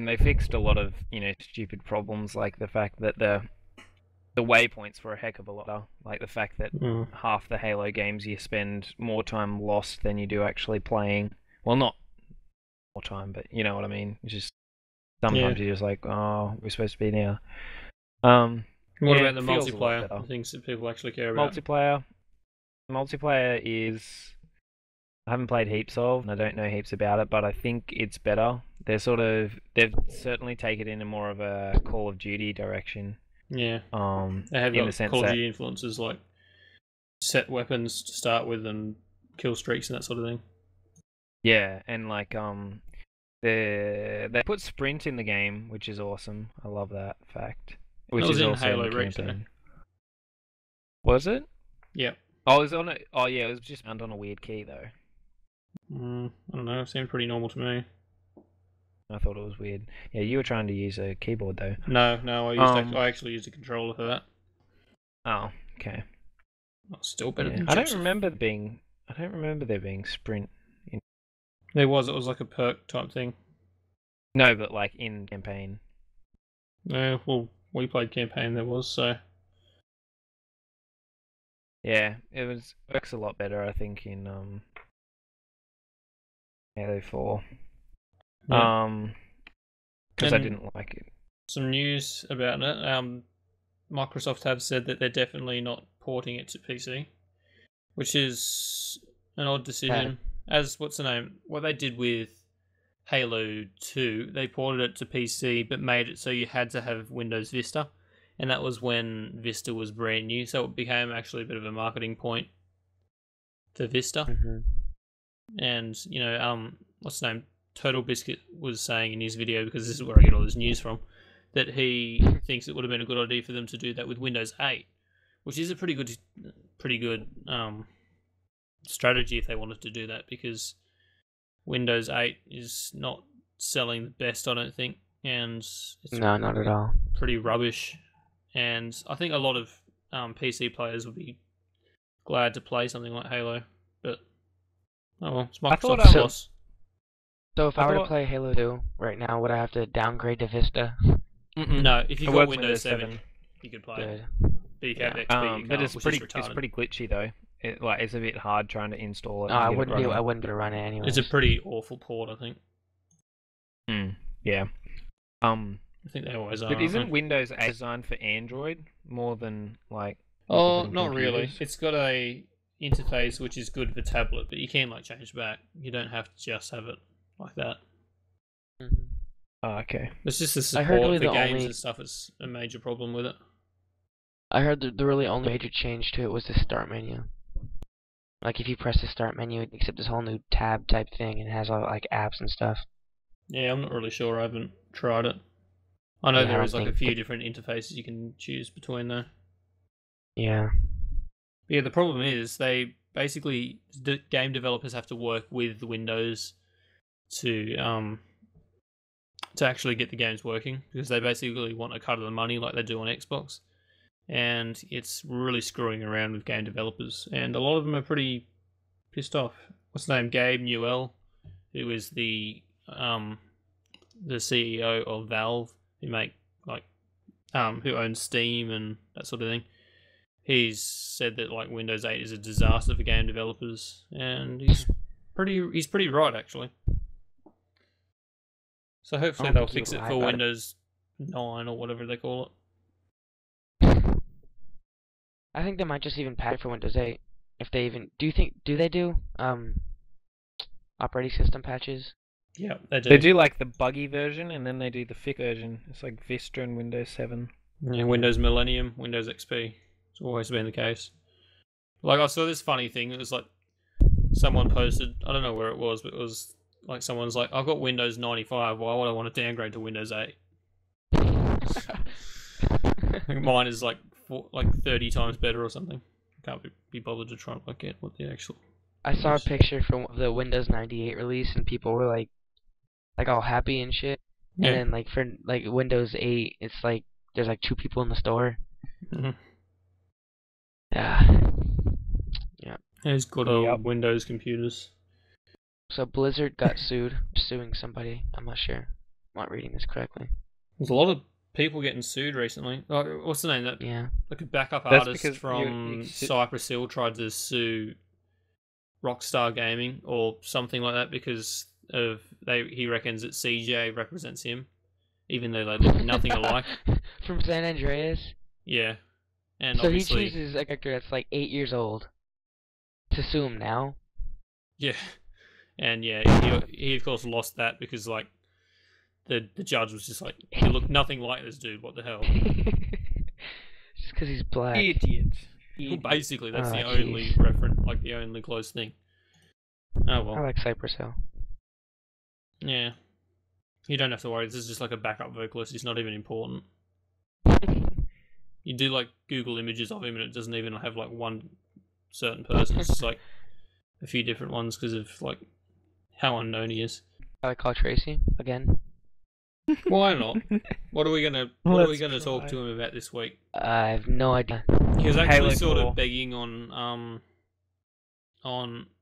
they fixed a lot of stupid problems, like the fact that the waypoints were a heck of a lot better. Like the fact that Mm. half the Halo games you spend more time lost than you do actually playing. Well, not more time, but you know what I mean. It's just sometimes you're just like, oh, we're supposed to be now. What Yeah, about the it feels a lot multiplayer? better. The things that people actually care about. Multiplayer is I haven't played heaps of, and I don't know heaps about it, but I think it's better. They've certainly taken it in a more of a Call of Duty direction. Yeah. They They have in got the sense Call of that Duty influences like set weapons to start with and kill streaks and that sort of thing. yeah, and like they put sprint in the game, which is awesome. I love that fact. Which was is in also Halo in the Reach, campaign. Was it? Yep. Oh, it was on it. Oh, yeah, it was just found on a weird key though. I don't know. It seemed pretty normal to me. I thought it was weird. Yeah, you were trying to use a keyboard though. No, I actually used a controller for that. Oh, okay. Oh, still better Yeah. than I don't Joseph. remember there being sprint. There was. It was like a perk type thing. No, but like in campaign. No, well, we played campaign. There was so. Yeah, works a lot better, I think, in Halo 4. Yeah. Because I And- didn't like it. Some news about it. Microsoft have said that they're definitely not porting it to PC, which is an odd decision. As what's the name? What they did with Halo 2, they ported it to PC, but made it so you had to have Windows Vista, and that was when Vista was brand new, so it became actually a bit of a marketing point to Vista. Mhm. And what's his name? Total Biscuit was saying in his video, because this is where I get all this news from, that he thinks it would have been a good idea for them to do that with Windows 8, which is a pretty good strategy if they wanted to do that, because Windows 8 is not selling the best, I don't think, and it's No, not at all. pretty rubbish. And I think a lot of PC players would be glad to play something like Halo, but oh well, it's Microsoft's loss. So if I were to play Halo 2 right now, would I have to downgrade to Vista? No, if you It got works Windows 7, you could play it. Good. But you can't Yeah. XP, you But can't, it's which pretty is retarded. it's pretty glitchy though. It's a bit hard trying to install it. No, and I get it wouldn't be running. able to run it anyway. It's a pretty awful port, I think. Yeah. I think they always are. But aren't isn't they? Windows 8 designed for Android more than like? Oh, than not really. computers? It's got a interface which is good for tablet, but you can like change back. You don't have to just have it like that. Mhm. Oh, okay. It's just the I support heard really for the games only- and stuff is a major problem with it. I heard the really only major change to it was the start menu. Like if you press the start menu, it makes up this whole new tab type thing and it has all like apps and stuff. Yeah, I'm not really sure. I haven't tried it. I know Yeah, I there don't is like a think few the- different interfaces you can choose between there. Yeah. But yeah, the problem is the game developers have to work with Windows to actually get the games working, because they basically want a cut of the money like they do on Xbox, and it's really screwing around with game developers, and a lot of them are pretty pissed off. What's his name? Gabe Newell, who is the CEO of Valve, who owns Steam and that sort of thing. He's said that like Windows 8 is a disaster for game developers, and he's pretty right actually. So hopefully I don't they'll think fix he'll it lie for about it. Windows 9 or whatever they call it. I think they might just even patch it for Windows 8. If they even do they do operating system patches? Yeah, they do. They do like the buggy version, and then they do the fix version. It's like Vista and Windows 7. Yeah, Windows Millennium, Windows XP. It's always been the case. Like I saw this funny thing. It was like someone posted. I don't know where it was, but it was like someone's like, "I've got Windows 95. Why would I want to downgrade to Windows 8?" I think mine is like 30 times better or something. Can't be bothered to try and like get what the actual. I saw a picture from the Windows 98 release and people were like all happy and shit. Yeah. And then like for like Windows 8, it's like there's like 2 people in the store. Mhm. Yeah. Yeah. Those good old Yep. Windows computers. So Blizzard got suing somebody. I'm not sure. I'm not reading this correctly. There's a lot of people getting sued recently. What's the name? That Yeah. like a backup That's artist because from you Cypress Hill tried to sue Rockstar Gaming or something like that because he reckons that CJ represents him, even though they look nothing alike. From San Andreas. Yeah, and So he obviously, chooses a character that's like 8 years old to sue him now. yeah, and yeah, he of course lost that because like the judge was just like, you look nothing like this dude. What the hell? Just because he's black. Idiot. Well, basically, that's Oh, the only jeez. reference, like the only close thing. Oh well. I like Cypress Hill. Yeah. You don't have to worry, this is just like a backup vocalist, he's not even important. You do like Google images of him and it doesn't even have like one certain person, it's just like a few different ones because of like how unknown he is. I like Call Tracy again. Why not? What are we gonna Let's talk try. to him about this week? I have no idea. He was actually Halo sort 4. of begging on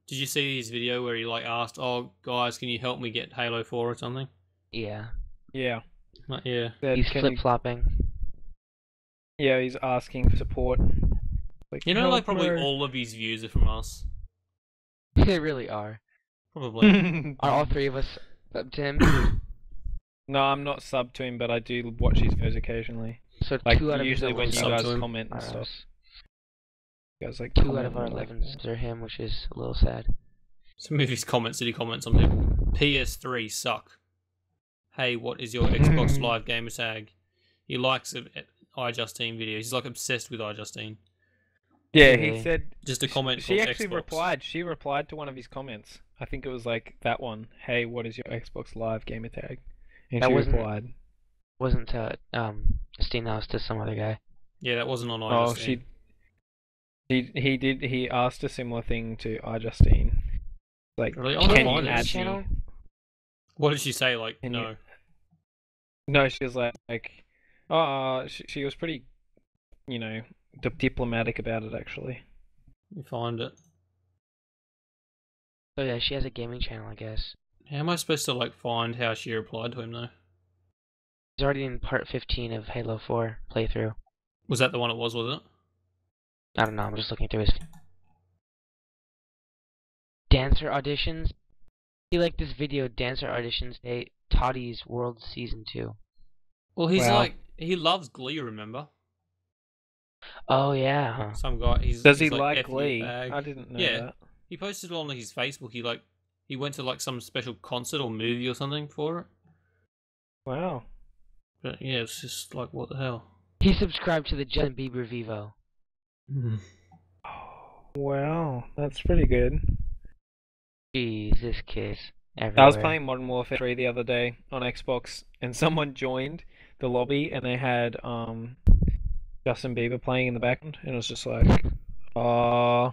did you see his video where he like asked, "Oh guys, can you help me get Halo 4 or something?" Yeah. Yeah. Like, yeah. Said, He's "Can flip you-" flopping. Yeah, he's asking for support. Like, You know, like "Help, probably bro." all of his views are from us. They really are. Probably. Are all 3 of us up to him? No, I'm not sub to him, but I do watch his videos occasionally. So Like 2 out of usually when you sub guys to him. comment and are stuff. us. You guys like 2 comment out of our and like 11s are him, which is a little sad. Some of his comments that he comments on people. PS3 suck. Hey, what is your Xbox Live gamer tag? He likes iJustine videos. He's like obsessed with iJustine. Yeah, Really? he said Just a comment she called actually Xbox. replied. She replied to one of his comments. I think it was like that one. Hey, what is your Xbox Live gamer tag? And That she wasn't- replied. Wasn't to Steam, that was to some other guy. Yeah, that wasn't on Oh, iJustine. he did. He asked a similar thing to iJustine. Like, Really? I She wanna had a find gaming this. channel? What did she say? Like, Can you- no. No, she was like, she was pretty, diplomatic about it actually. Let me find it. Oh yeah, she has a gaming channel, I guess. How am I supposed to like find how she replied to him though? He's already in part 15 of Halo 4 playthrough. Was that the one it was it? I don't know, I'm just looking through his... Dancer auditions? He liked this video, Dancer Auditions Day, Toddy's World Season 2. Well, he's Wow. like, he loves Glee, remember? Oh yeah, huh? Some guy, Does he he's like F you Glee? fag. I didn't know Yeah. that. He posted it on his Facebook. He went to like some special concert or movie or something for it. Wow. But yeah, it's just like, what the hell? He subscribed to the Justin Bieber Vivo. Wow, that's pretty good. Jeez, this kid's everywhere. I was playing Modern Warfare 3 the other day on Xbox, and someone joined the lobby, and they had Justin Bieber playing in the background, and it was just like, I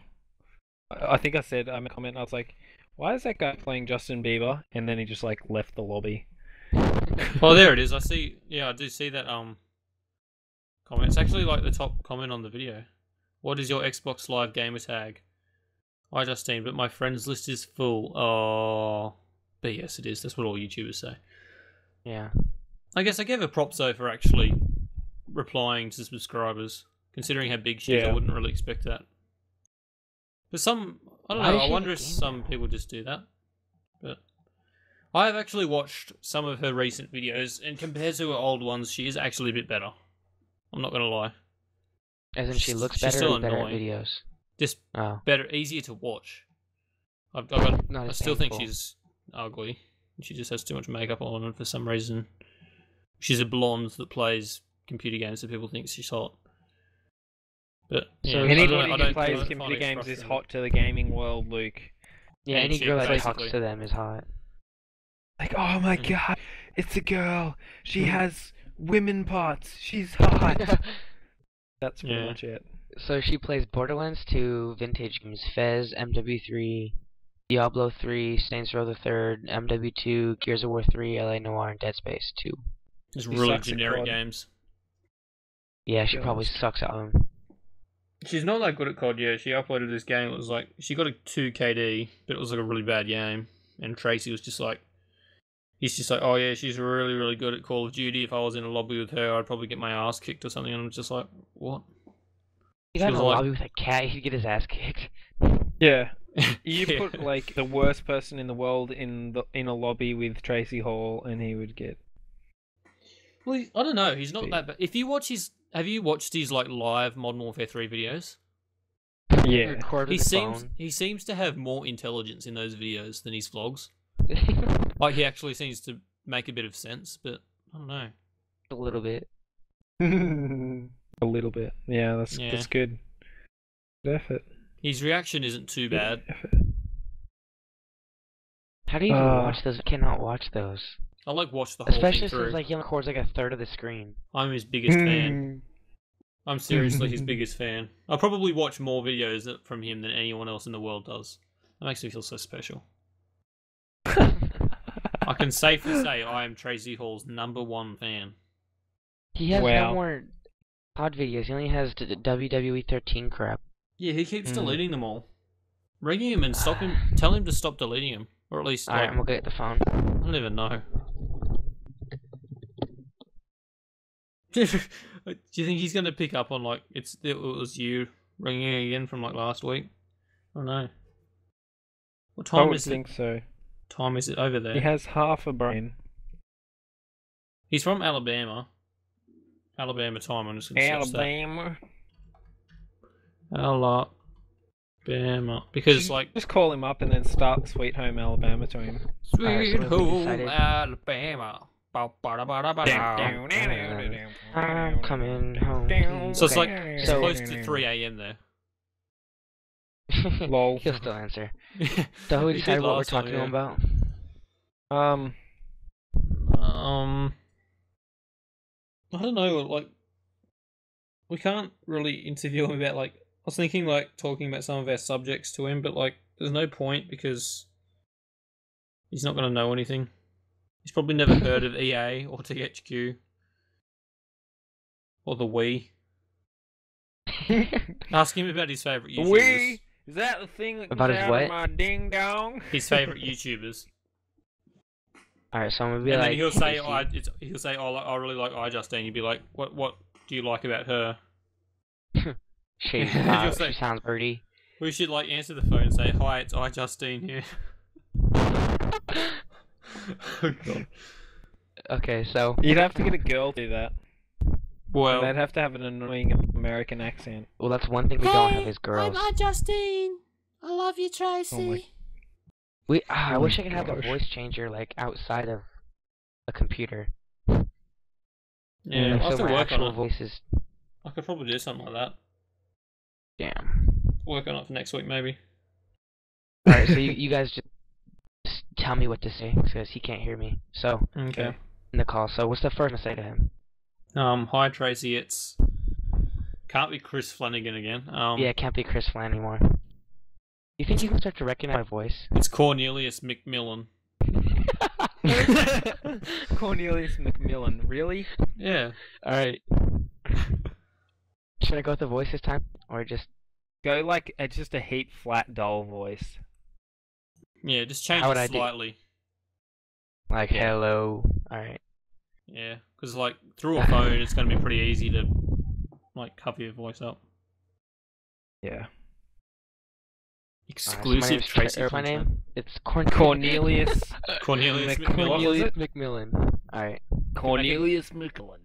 think I said, I made a comment, I was like, why is that guy playing Justin Bieber? And then he just like left the lobby. Oh, there it is. I see. Yeah, I do see that comment. It's actually like the top comment on the video. What is your Xbox Live gamer tag? iJustine, but my friends list is full. Oh, but yes, it is. That's what all YouTubers say. Yeah. I guess I gave her props though for actually replying to subscribers. Considering how big she is, I Yeah. wouldn't really expect that. But some, I don't Why know. does I she wonder have if a game some channel? people just do that. But I have actually watched some of her recent videos, and compared to her old ones, she is actually a bit better. I'm not gonna lie. As in she She's- looks she's better still or better at annoying. videos? Just Oh. better, easier to watch. I've got. Not I as still think painful. she's ugly. She just has too much makeup on, and for some reason, she's a blonde that plays computer games, so people think she's hot. But yeah, So I don't- Anybody I who don't plays find computer it games is frustrating. hot to the gaming world, Luke. Yeah, And any chick, girl that basically. talks to them is hot. Like, oh my Mhm. god, it's a girl. She has women parts. She's hot. That's pretty Yeah. much it. So she plays Borderlands 2, vintage games, Fez, MW3, Diablo 3, Saints Row the Third, MW2, Gears of War 3, LA Noire, and Dead Space 2. Just She really sucks at generic COD. games. Yeah, she Be probably honest. sucks at them. She's not that good at COD. Yeah, she uploaded this game. It was like she got a 2 KD, but it was like a really bad game. And Tracy was just like, he's just like, oh yeah, she's really really good at Call of Duty. If I was in a lobby with her, I'd probably get my ass kicked or something. And I'm just like, what? He got in was a like- lobby with a cat, he'd get his ass kicked. Yeah. You Yeah. put like the worst person in the world in a lobby with Tracy Hall, and he would get. Well, I don't know. He's not Big. that bad. If you watch have you watched his like live Modern Warfare 3 videos? Yeah. Record He with his seems to have more intelligence in those videos than his vlogs. phone. Like he actually seems to make a bit of sense, but I don't know. A little bit. A little bit. Yeah, that's Yeah. that's good. Good effort. His reaction isn't too Good bad. effort. How do you even Uh, watch those? I cannot watch those. I like watch the whole Especially thing through. since like he only records like a third of the screen. I'm his biggest fan. Hmm. I'm seriously his biggest fan. I'll probably watch more videos from him than anyone else in the world does. That makes me feel so special. I can safely say I am Tracy Hall's #1 fan. He has Wow. no more COD videos. He only has WWE 13 crap. Yeah, he keeps Mm. deleting them all. Ring him and stop him. Tell him to stop deleting them, or at least Alright, like, I'm gonna get the phone. I don't even know. Do you think he's gonna pick up on like it was you ringing again from like last week? I don't know. What I time would is it? think so. Time is it over there? He has half a brain. He's from Alabama. Alabama time. I'm just gonna search that. Alabama. Alabama. Because like Just call him up and then start Sweet Home Alabama to him. Sweet so we've Home decided- Alabama. I'm coming home. So it's like Okay, it's so- close to 3 a.m. there. Lol. He'll still answer. So who He did decided what we're last time, talking yeah. about? I don't know. Like, we can't really interview him about like. I was thinking like talking about some of our subjects to him, but like, there's no point because he's not going to know anything. He's probably never heard of EA or THQ or the Wii. Ask him about his favorite YouTubers. Wee! Is that the thing that About comes his out what? of my ding dong? His favorite YouTubers. Alright, so I'm gonna be And like, then he'll say, hey, he'll say, oh, I really like iJustine. You'd be like, what do you like about her? she You'll say- sounds pretty. We should like answer the phone and say, hi, it's iJustine here. Oh, God. Okay, so You'd have to get a girl to do that. Well, And they'd have to have an annoying American accent. well, that's one thing we don't have is girls. I'm iJustine. I love you, Tracy. I Oh wish my I could have a gosh. voice changer like outside of a computer. Yeah, Like, I'll have so to my work on actual it. voice is I could probably do something like that. damn. Work on it for next week, maybe. Alright, so you guys just tell me what to say because he can't hear me. So Okay. in the call. So what's the first to say to him? Hi Tracy. It's can't be Chris Flanagan again. Yeah, it can't be Chris Flan anymore. You think you can start to recognize my voice? It's Cornelius McMillan. Cornelius McMillan, really? Yeah. Alright. Should I go with the voice this time? Or just Go like just a heap flat dull voice. Yeah, just change How would it I do- slightly. like Yeah. hello? Alright. Yeah, because like through a phone, it's going to be pretty easy to like cover your voice up. Yeah. Exclusive Tracy. My content. name? It's Cornelius Cornelius Mc- McMillan. what was it? McMillan. Alright. Cornelius McMillan.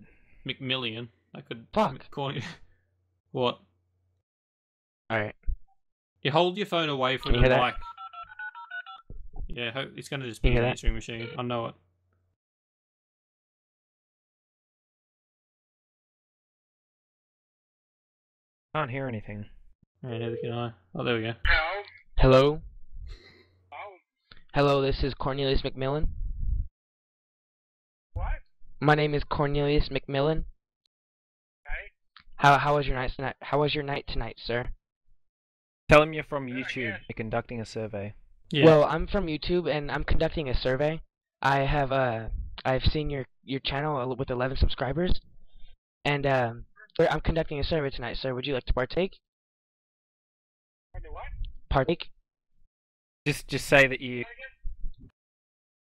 McMillian. I could. Fuck. What? Alright. You hold your phone away from Can the you hear mic. Yeah, it's going to just Can be you an hear that? answering machine. I know it. Can't hear anything. Yeah, neither can I. Oh, there we go. Hello? Hello, this is Cornelius McMillan. What? My name is Cornelius McMillan. Okay. How was your night tonight? How was your night tonight, sir? Tell him you're from YouTube. yeah. You're conducting a survey. Yeah. Well, I'm from YouTube and I'm conducting a survey. I've seen your channel with 11 subscribers, and I'm conducting a survey tonight, sir. Would you like to partake? What? Partake? Just say that you.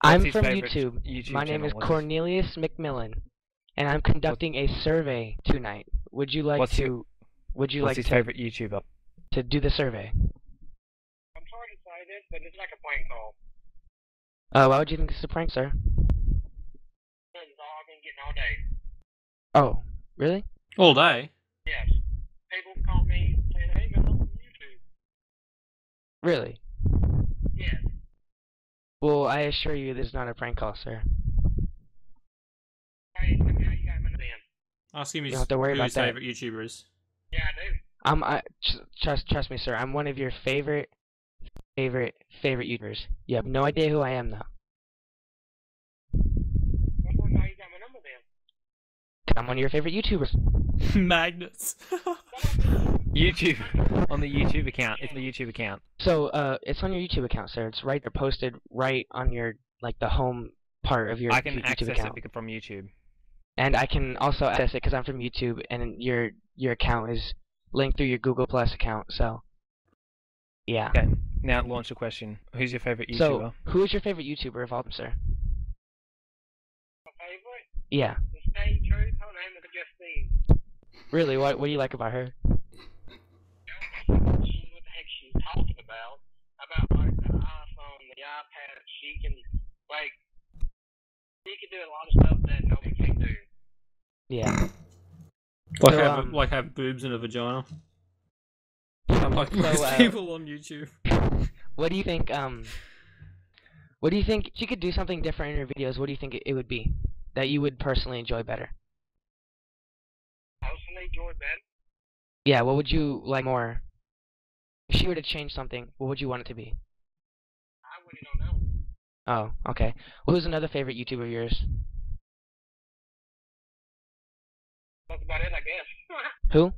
I'm his from favorite YouTube. YouTube My name channel? is What's his- Cornelius McMillan, and I'm conducting a survey tonight. Would you like What's to? your- Would you What's like his to, favorite YouTuber? to do the survey? I'm sorry to say this, but it's like a prank call. Why would you think this is a prank, sir? This is all I've been getting all day. Oh, really? All day. Yes. People call me saying, hey, man, I'm from YouTube. Really? Yes. Well, I assure you, this is not a prank call, sir. Hey, tell me how you got my then. Ask him You his, don't have to worry who about his that. favorite YouTuber is. Yeah, I do. Trust me, sir. I'm one of your favorite YouTubers. You have no idea who I am, though. That's why how you got my number then. I'm one of your favorite YouTubers. Magnets. YouTube on the YouTube account. It's the YouTube account. So, it's on your YouTube account, sir. It's right there, posted right on your the home part of your I can YouTube access account. it from YouTube. And I can also access it because I'm from YouTube, and your account is linked through your Google Plus account. So, yeah. Okay. Now launch a question. Who's your favorite YouTuber? So, who is your favorite YouTuber of all them, sir? My favorite? Yeah. The State Truth. Her name is Justine. Really? What do you like about her? What the heck she's talking about? About like the iPhone, the iPad. She can do a lot of stuff that nobody can do. Yeah. Like So, have boobs and a vagina. Unlike So, most people on YouTube. What do you think? What do you think? If you could do something different in your videos, what do you think it would be that you would personally enjoy better? Personally, Joy Ben. Yeah. What would you like more? if she were to change something, what would you want it to be? I really don't know. Oh, okay. Well, who's another favorite YouTuber of yours? That's about it, I guess. Who?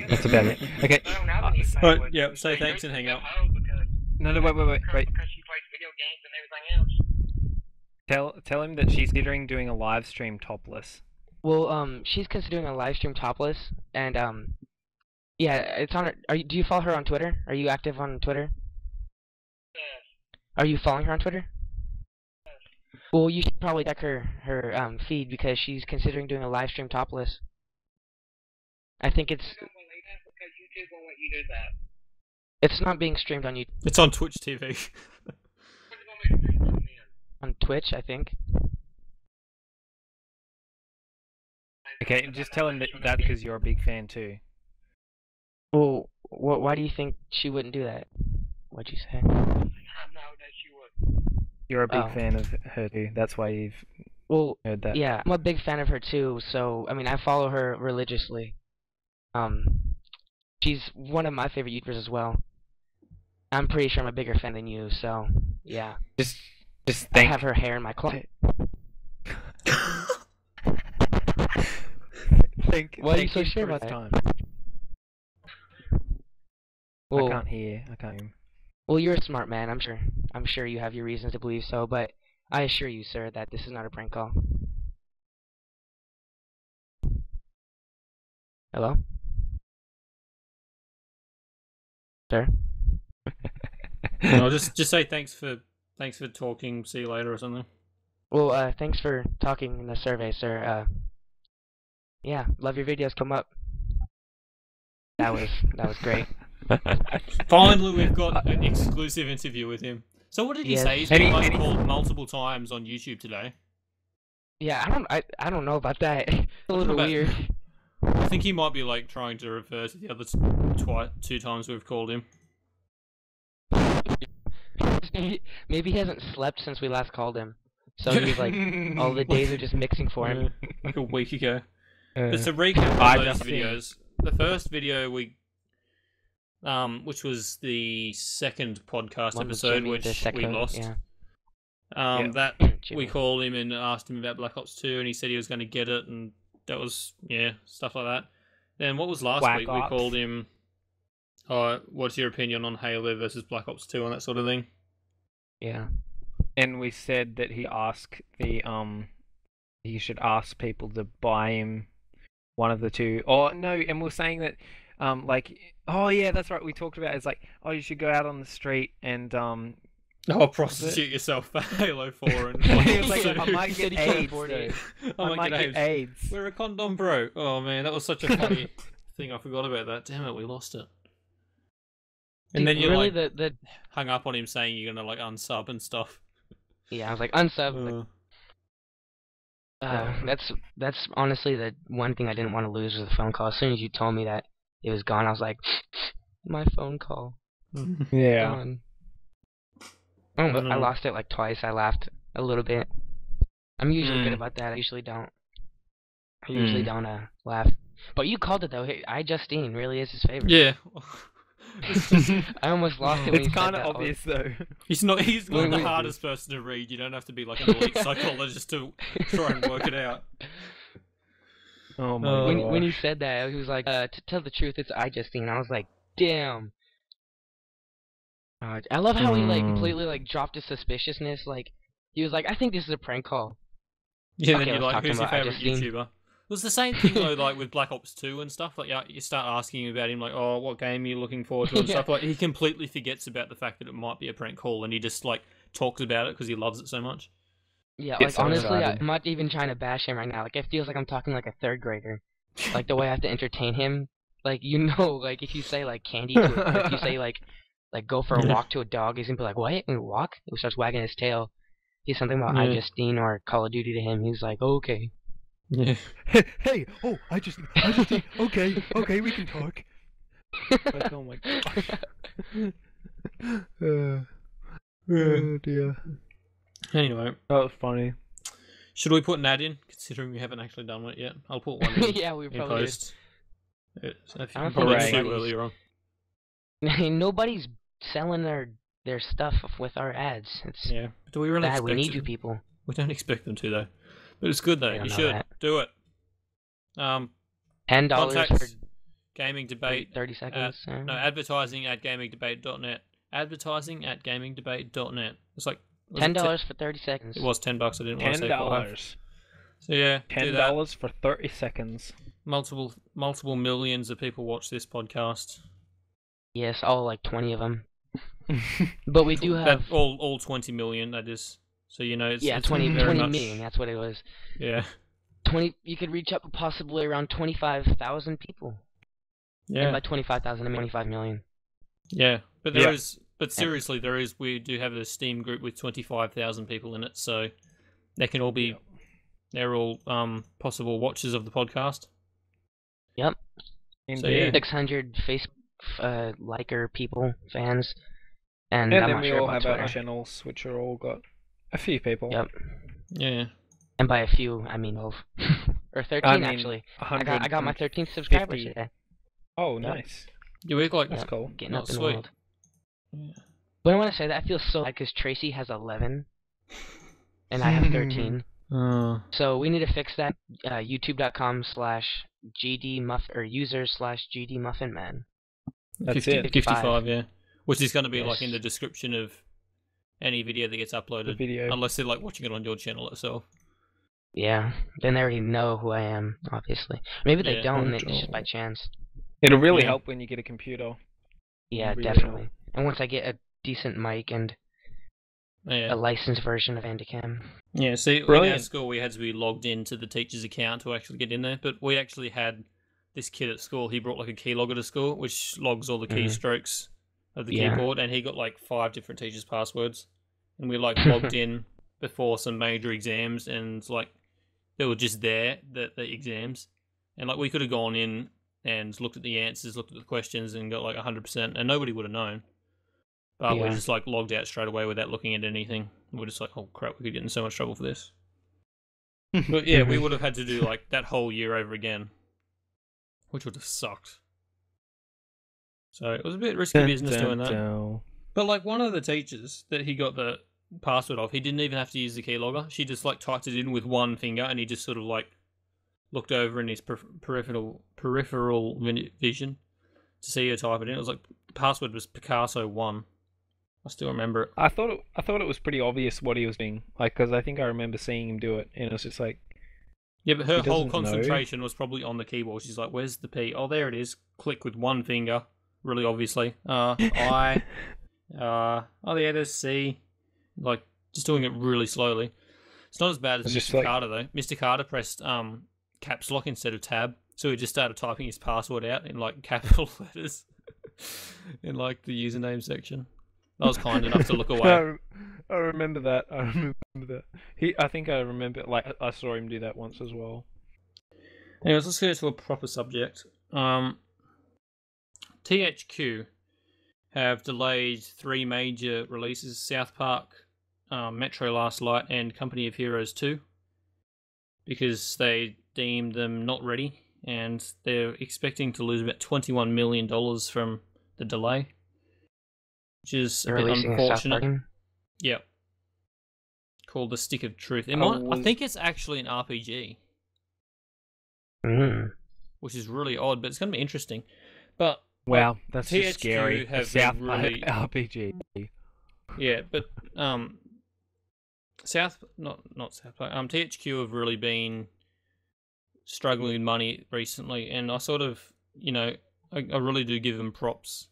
That's about it. Okay. I don't have any Right, favorites. yeah, say thanks and hang up. No, wait. Because she plays video games and everything else. Tell him that she's considering doing a live stream topless. Well, she's considering a live stream topless, and yeah, it's on her. Do you follow her on Twitter? Are you active on Twitter? Yes. Are you following her on Twitter? Well, you should probably check her feed because she's considering doing a live stream topless. I think it's. I don't believe that because YouTube won't let you do that. It's not being streamed on YouTube. It's on Twitch TV. What do you want me to do then? On Twitch, I think. Okay, just tell him that because you're a big fan too. Well, why do you think she wouldn't do that? What'd you say? I know that she would. You're a big Oh. fan of her too. That's why you've Well, heard that. yeah, I'm a big fan of her too. So I mean, I follow her religiously. She's one of my favorite YouTubers as well. I'm pretty sure I'm a bigger fan than you. So yeah, Just I think. have her hair in my closet. Why are you so sure about that? Time. Well, I can't hear. well, you're a smart man. I'm sure you have your reasons to believe so. But I assure you, sir, that this is not a prank call. Hello, sir. No, just say thanks for talking. See you later or something. Well, thanks for talking in the survey, sir. Yeah, love your videos. Come up. That was great. Finally, we've got an exclusive interview with him. So what did he Yes. say? He's been called multiple times on YouTube today. Yeah, I don't know about that. It's a little about- weird. I think he might be like trying to refer to the other two times we've called him. Maybe he hasn't slept since we last called him. So he's like, all the days are just mixing for him. Yeah, like a week ago. But to recap I on those just videos, the first video which was the second podcast One with episode, Jimmy, which the we second, lost. yeah. That Jimmy. we called him and asked him about Black Ops 2, and he said he was going to get it, and that was stuff like that. Then what was last Black week? Ops. We called him. What's your opinion on Halo versus Black Ops 2 and that sort of thing? Yeah. And we said that he should ask people to buy him one of the two. Or no, and we're saying that oh yeah, that's right. We talked about it's like, oh, you should go out on the street and Prostitute yourself for Halo 4 and He was like, Black Ops I 2. might He get said he can't AIDS. afford though. it. I might get AIDS. We're a condom bro. Oh man, that was such a funny thing. I forgot about that. Damn it, we lost it. And then Dude, you really like the hung up on him saying you're gonna like unsub and stuff. yeah, I was like unsub. That's honestly the one thing I didn't want to lose was the phone call. As soon as you told me that it was gone, I was like, my phone call. Yeah. Gone. Oh, I don't I know. lost it like twice. I laughed a little bit. I'm usually good Mm. about that. I usually don't laugh. But you called it though. Hey, Justine really is his favorite. Yeah. I almost lost it when It's you said kind of that. obvious though. He's not Wait, the wait. hardest person to read. You don't have to be like an elite psychologist to try and work it out. Oh my When he gosh. said that, he was like, to tell the truth, it's Justine. I was like, damn. I love how he like completely like dropped his suspiciousness. Like he was like, I think this is a prank call. Yeah, Okay, then you're let's like, talk who's your about favorite Justine. YouTuber? It was the same thing though, like with Black Ops 2 and stuff. Like, you start asking him about him, like, oh, what game are you looking forward to and Yeah. stuff. Like, he completely forgets about the fact that it might be a prank call, and he just like talks about it because he loves it so much. Yeah, Get like so honestly, excited. I'm not even trying to bash him right now. Like it feels like I'm talking like a third grader. Like the way I have to entertain him. Like like if you say like candy to or if you say like go for a walk to a dog, he's gonna be like, what? We walk? He starts wagging his tail. He's something about Yeah. Justine or Call of Duty to him. He's like, oh, okay. Yeah. Hey, oh, I just okay, we can talk. Like, oh my gosh. Oh dear. Anyway, That was funny. should we put an ad in? Considering we haven't actually done it yet, I'll put one in, Yeah, we in probably did. post. It's, I I don't think probably think too anybody's- earlier on. Nobody's selling their stuff with our ads. It's Yeah. But do we really bad. expect We need it? you people. We don't expect them to though. But it's good though. They don't You know should that. do it. $10 for Contacts Gaming Debate. 30 seconds. No, advertising at gamingdebate.net. Advertising at gamingdebate.net. It's like was it $10 for 30 seconds. It was $10. I didn't want to say $5. So yeah, do that. $10 for 30 seconds. Multiple millions of people watch this podcast. Yes, all like 20 of them. But we do have That, all 20 million. That is. So you know, it's 20 very much, million. That's what it was. Yeah. 20. You could reach up possibly around 25,000 people. Yeah. And by 25,000, I mean 25 million. Yeah, but there Yeah. is. But seriously, there is. We do have a Steam group with 25,000 people in it, so they can all be. They're all possible watchers of the podcast. Yep. So yeah. 600 Facebook liker people, fans, and And I'm then not we sure all about have Twitter. our channels, which are all got a few people. Yep. Yeah. And by a few, I mean 12 or 13 I mean, actually. I got my 13th 150. subscriber today. Oh, Yep. nice. You work like That's cool. Getting Not up in the sweet. world. Yeah. But I want to say that I feel so bad because Tracy has 11, and I have 13. So we need to fix that. YouTube.com/GDmuff or users/GDmuffinman. That's 50, it. 55, yeah. Which is going to be like in Yes. the description of any video that gets uploaded. The video. Unless they're like watching it on your channel itself. Yeah, then they already know who I am, obviously. Maybe they Yeah. don't. It's just by chance. It'll really Yeah. help when you get a computer. Yeah, Really definitely. And once I get a decent mic and Yeah. a licensed version of Andicam. Yeah, see, in our Brilliant. school we had to be logged into the teacher's account to actually get in there, but we actually had this kid at school, he brought like a keylogger to school, which logs all the keystrokes of the Yeah. keyboard, and he got like 5 different teachers' passwords, and we like logged in before some major exams, and like, they were just there, the exams, and like we could have gone in and looked at the answers, looked at the questions, and got like 100%, and nobody would have known. But we Yeah. just like logged out straight away without looking at anything. We're just like, oh crap, we could get in so much trouble for this. But yeah, we would have had to do like that whole year over again, which would have sucked. So it was a bit risky business doing that. But like one of the teachers that he got the password of, he didn't even have to use the keylogger. She just like typed it in with one finger, and he just sort of like looked over in his peripheral vision to see her type it in. It was like the password was Picasso1. I still remember it. I thought it was pretty obvious what he was doing, like, because I think I remember seeing him do it, and it was just like, Yeah, but her He whole doesn't know. concentration was probably on the keyboard. She's like, "Where's the P? Oh, there it is." Click with one finger, really obviously. I. Oh yeah, there's C. Like just doing it really slowly. It's not as bad as It's just Mr. like- Carter though. Mr. Carter pressed caps lock instead of tab, so he just started typing his password out in like capital letters in like the username section. I was kind enough to look away. I remember that. I remember that. I think I remember. Like, I saw him do that once as well. Anyways, let's get to a proper subject. THQ have delayed 3 major releases: South Park, Metro Last Light, and Company of Heroes 2, because they deemed them not ready, and they're expecting to lose about $21 million from the delay, which is a They're bit releasing a South Park unfortunate. game. Yep. Called The Stick of Truth. I was- think it's actually an RPG, Mm. which is really odd, but it's going to be interesting. But Wow, that's THQ just scary. have A South been Park really- RPG. yeah, but South Park. THQ have really been struggling with money recently, and I sort of, I really do give them props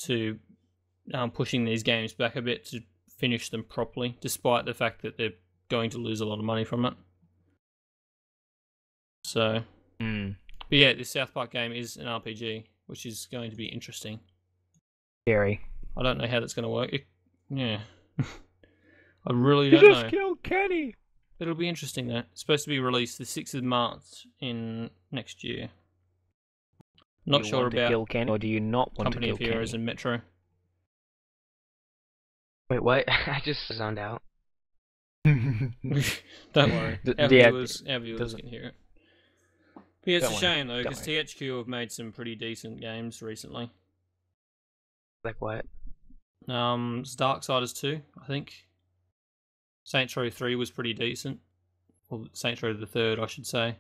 to pushing these games back a bit to finish them properly, despite the fact that they're going to lose a lot of money from it. So, Hmm. but yeah, this South Park game is an RPG, which is going to be interesting. Scary. I don't know how that's going to work. Yeah. I really You don't just know. killed Kenny. It'll be interesting though. It's supposed to be released the 6th of March in next year. Not Do you sure want to about kill Kenny, or do you not want Company to of kill Heroes Kenny? and Metro. Wait, what? I just zoned out. Don't worry. Our Yeah, viewers doesn't- can hear it. But yeah, it's Don't a worry, shame though, don't because THQ have made some pretty decent games recently. Like what? It's Darksiders 2, I think. Saints Row 3 was pretty decent. Well, Saints Row the Third, I should say.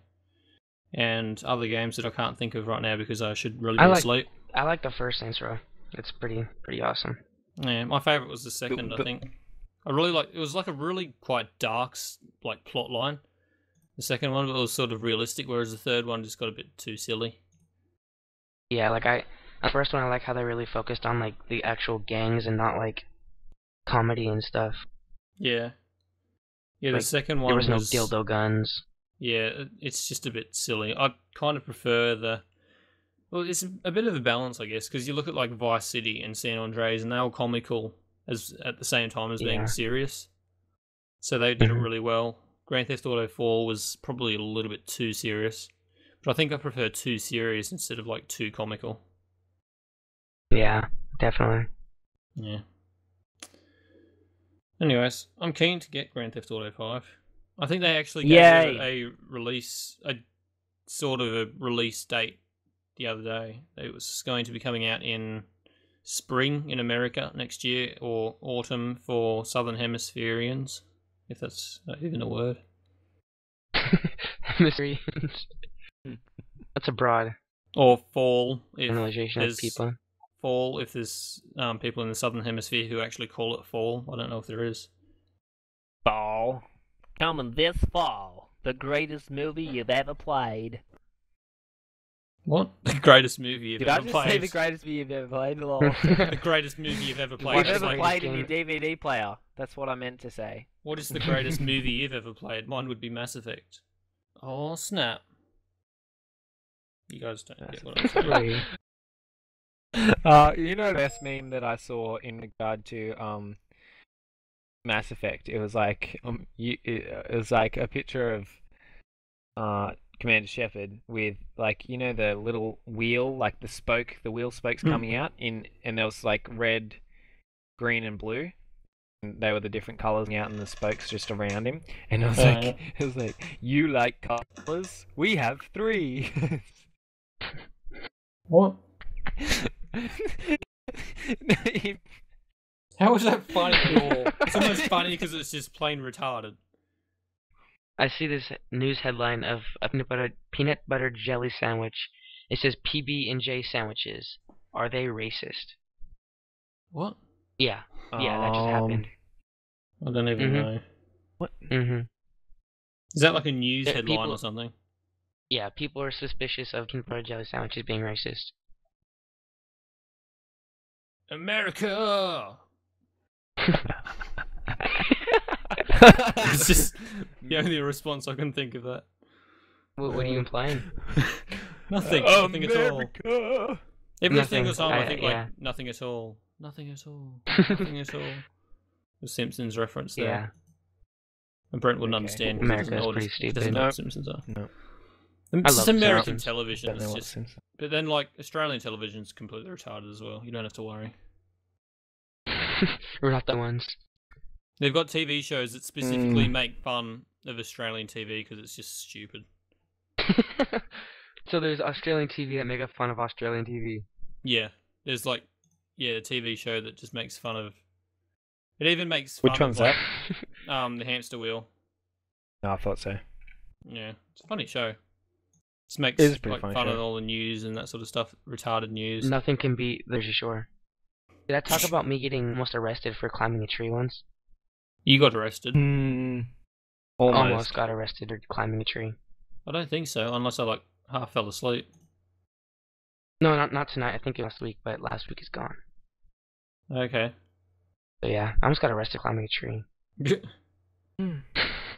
And other games that I can't think of right now because I should really be asleep. I like the first Saints Row. It's pretty awesome. Yeah, my favourite was the second, I think. I really it was like a really quite dark like plot line. The second one was sort of realistic, whereas the third one just got a bit too silly. Yeah, like the first one I like how they really focused on like the actual gangs and not like comedy and stuff. Yeah. Yeah, like, the second one there was no dildo guns. Yeah, it's just a bit silly. I kind of prefer well, it's a bit of a balance, I guess, because you look at like Vice City and San Andreas, and they were comical as at the same time as being serious. So they did it really well. Grand Theft Auto 4 was probably a little bit too serious, but I think I prefer too serious instead of like too comical. Yeah, definitely. Yeah. Anyways, I'm keen to get Grand Theft Auto 5. I think they actually gave it a sort of a release date the other day. It was going to be coming out in spring in America next year, or autumn for Southern Hemispherians, if that's even a word. Hemispherians. That's a broad or fall if generalization of people. Fall if there's people in the Southern Hemisphere who actually call it fall. I don't know if there is. Fall. Coming this fall. The greatest movie you've ever played. What? The greatest movie you've ever played? Did I just say the greatest movie you've ever played? The greatest movie you've ever played. You've ever played in your DVD player. That's what I meant to say. What is the greatest movie you've ever played? Mine would be Mass Effect. Oh, snap. You guys don't get what I'm saying. You know the best meme that I saw in regard to Mass Effect? It was like it was like a picture of Commander Shepard with, like, you know, the little wheel, like the wheel spokes coming out and there was like red, green and blue. And they were the different colours out and the spokes just around him. And it was like, you like colours? We have 3. What? How is that funny at all? It's almost funny because it's just plain retarded. I see this news headline of a peanut butter jelly sandwich. It says PB&J sandwiches. Are they racist? What? Yeah. Yeah, that just happened. I don't even know. What? Is that like a news headline or something? Yeah, people are suspicious of peanut butter jelly sandwiches being racist. America! It's just the only response I can think of that. What are you implying? Nothing. Nothing at all. Every single time I think yeah. nothing at all. Nothing at all. Nothing at all. The Simpsons reference there. Yeah. And Brent wouldn't understand. America's pretty stupid. Doesn't know what Simpsons are. No. It's just American Simpsons. television. It's just, but then, like, Australian television's completely retarded as well. You don't have to worry. We're not the ones. They've got TV shows that specifically make fun of Australian TV because it's just stupid. So there's Australian TV that make fun of Australian TV. Yeah, there's like, a TV show that just makes fun of. It even makes fun Which one's of, that? The Hamster Wheel. No, I thought so. Yeah, it's a funny show. Just makes It is a pretty like funny fun show. of all the news and that sort of stuff. Retarded news. Nothing can beat the Jersey Shore. Did I talk about me getting almost arrested for climbing a tree once? You got arrested? Almost got arrested for climbing a tree. I don't think so, unless I like half fell asleep. No, not tonight. I think it was last week, but last week is gone. Okay. So yeah, I almost got arrested climbing a tree.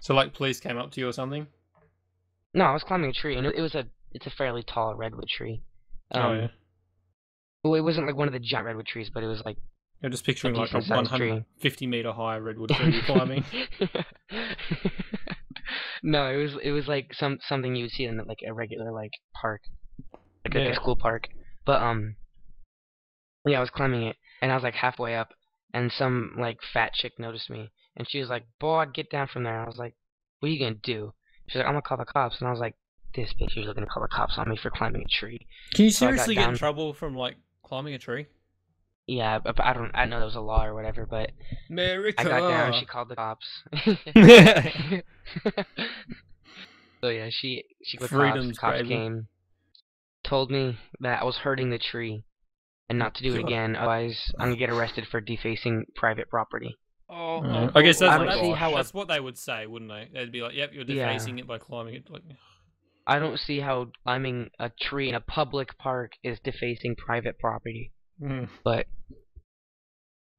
So like police came up to you or something? No, I was climbing a tree, and it's a fairly tall redwood tree. Yeah. Well, it wasn't like one of the giant redwood trees, but it was like. I'm just picturing like a decent-sized 150 meter high redwood tree you're climbing. No, it was like something you would see in like a regular like park, like a school park. But yeah, I was climbing it, and I was like halfway up, and some like fat chick noticed me, and she was like, "Boy, get down from there." I was like, "What are you gonna do?" She's like, "I'm gonna call the cops," and I was like, "This bitch is looking to call the cops on me for climbing a tree." Can you seriously get in trouble from like climbing a tree? Yeah, but I know there was a law or whatever, but America. I got down. She called the cops. So yeah, she called the cops. Freedom's The cops crazy. came, told me that I was hurting the tree, and not to do it God. again. Otherwise, I'm gonna get arrested for defacing private property. I guess I that's, don't see how that's what they would say, wouldn't they? They'd be like, "Yep, you're Yeah. defacing it by climbing it." Like, I don't see how climbing a tree in a public park is defacing private property. But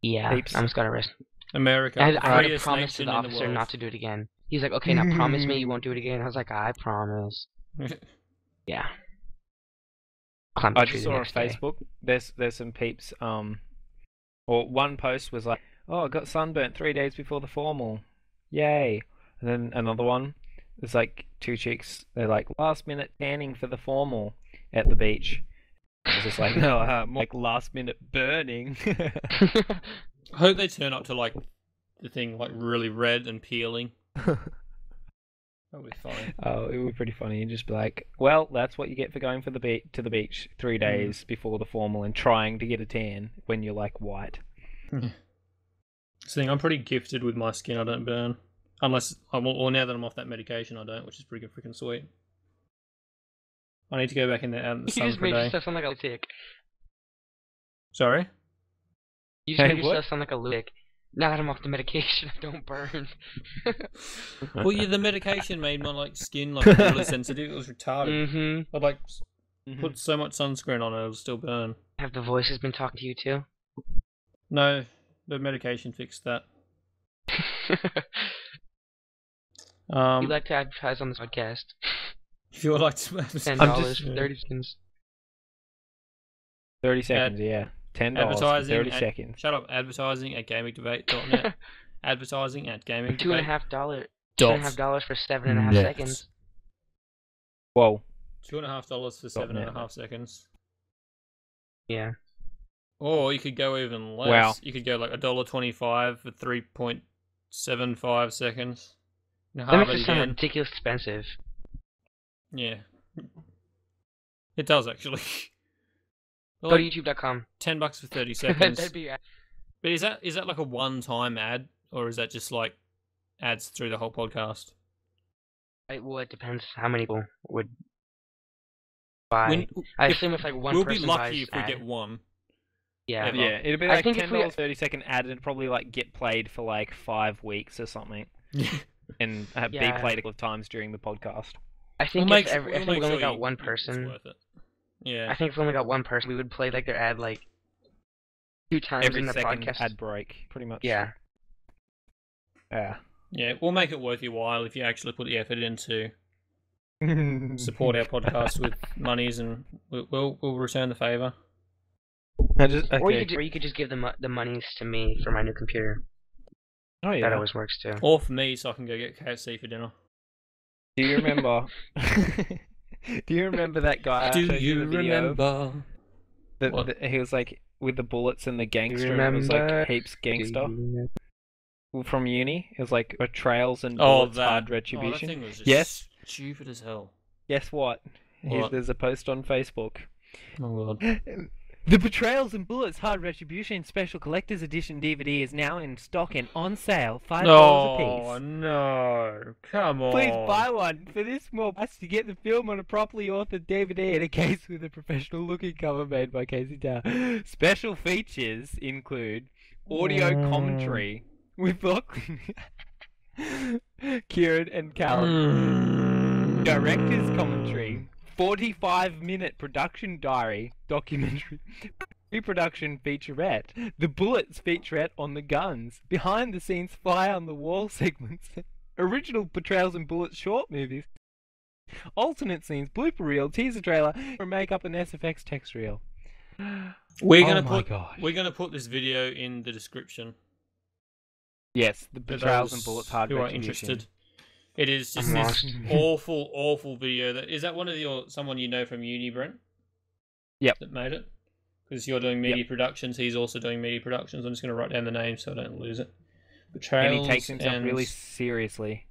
yeah, Heaps. I almost got arrested. America, I had to freest promise to nation the in the officer world. not to do it again. He's like, okay, now promise me you won't do it again. I was like, I promise. Yeah. Climbed the I tree just the saw on next day. Facebook. There's some peeps. Or one post was like, "Oh, I got sunburnt 3 days before the formal, yay!" And then another one, there's like two chicks. They're like, "Last minute tanning for the formal at the beach." It's just like, no, more like last minute burning. I hope they turn up to like the thing like really red and peeling. That would be funny. Oh, it would be pretty funny. You'd just be like, "Well, that's what you get for going to the beach 3 days before the formal and trying to get a tan when you're like white." I'm pretty gifted with my skin. I don't burn, unless or now that I'm off that medication, I don't, which is pretty freaking sweet. I need to go back in there out in the You sun just for a made day. yourself sound like a lunatic. Sorry. You just Hey, made what? yourself sound like a lunatic. Now that I'm off the medication, I don't burn. Well, yeah, the medication made my like skin like really sensitive. It was retarded. Mm-hmm. I'd like put so much sunscreen on it, it'll still burn. Have the voices been talking to you too? No, the medication fixed that. You'd like to advertise on this podcast? If you would like to, $10 for 30 seconds. 30 seconds, yeah. $10 for advertising 30 at- seconds. Shut up. Advertising at gamingdebate.net. Advertising at gamingdebate. $2.50 for 7.5 seconds. Whoa. $2.50 for 7.5 seconds. Yeah. Or you could go even less. Wow. You could go like $1.25 for 3.75 seconds. That Halve makes it it sound again. ridiculously expensive. Yeah. It does actually. Go Like, to youtube.com. $10 for 30 seconds. That'd be But is that like a one-time ad, or is that just like ads through the whole podcast? well, it depends how many people would buy. I assume if like one we'll person be lucky buys if we ad, get one. Yeah. ever. Yeah, it'd be I like think if we- $10 30-second ad and probably like get played for like 5 weeks or something. And be Yeah. played a couple of times during the podcast. I think We'll if we make only sure got one it's person, worth it. Yeah. I think if we only got one person, we would play like their ad like 2 times Every in the second podcast. ad break, pretty much. Yeah. Yeah. Yeah, we'll make it worth your while if you actually put the effort into support our podcast with monies, and we'll return the favor. Or you Or you could just give the monies to me for my new computer. Oh yeah. That always works too. Or for me, so I can go get KFC for dinner. Do you remember? Do you remember that guy? I showed the video of? What? He was like with the bullets and the gangster. It was Remember? like heaps gangster from uni. It was like betrayals and Oh, bullets, hard that retribution. thing was just Yes. stupid as hell. Guess what? What? There's a post on Facebook. Oh god. The Betrayals and Bullets Hard Retribution Special Collector's Edition DVD is now in stock and on sale, $5 Oh a piece. no! Come on. Please buy one. For this small price, you get the film on a properly authored DVD in a case with a professional-looking cover made by Casey Tower. Special features include audio commentary with Lachlan, Kieran and Callum, director's commentary, 45-minute production diary, documentary, pre-production featurette, the bullets featurette on the guns, behind-the-scenes fly-on-the-wall segments, original Betrayals and Bullets short movies, alternate scenes, blooper reel, teaser trailer, or make up an SFX text reel. We're Oh gonna my gosh. we're gonna put this video in the description. Yes, the for Betrayals those and Bullets Hard who are Retribution. interested. It is just I'm this lost. awful video. Is that one of someone you know from uni, Brent? Yep. That made it? Because you're doing media productions, he's also doing media productions. I'm just going to write down the name so I don't lose it. Betrayals And he takes himself and really seriously.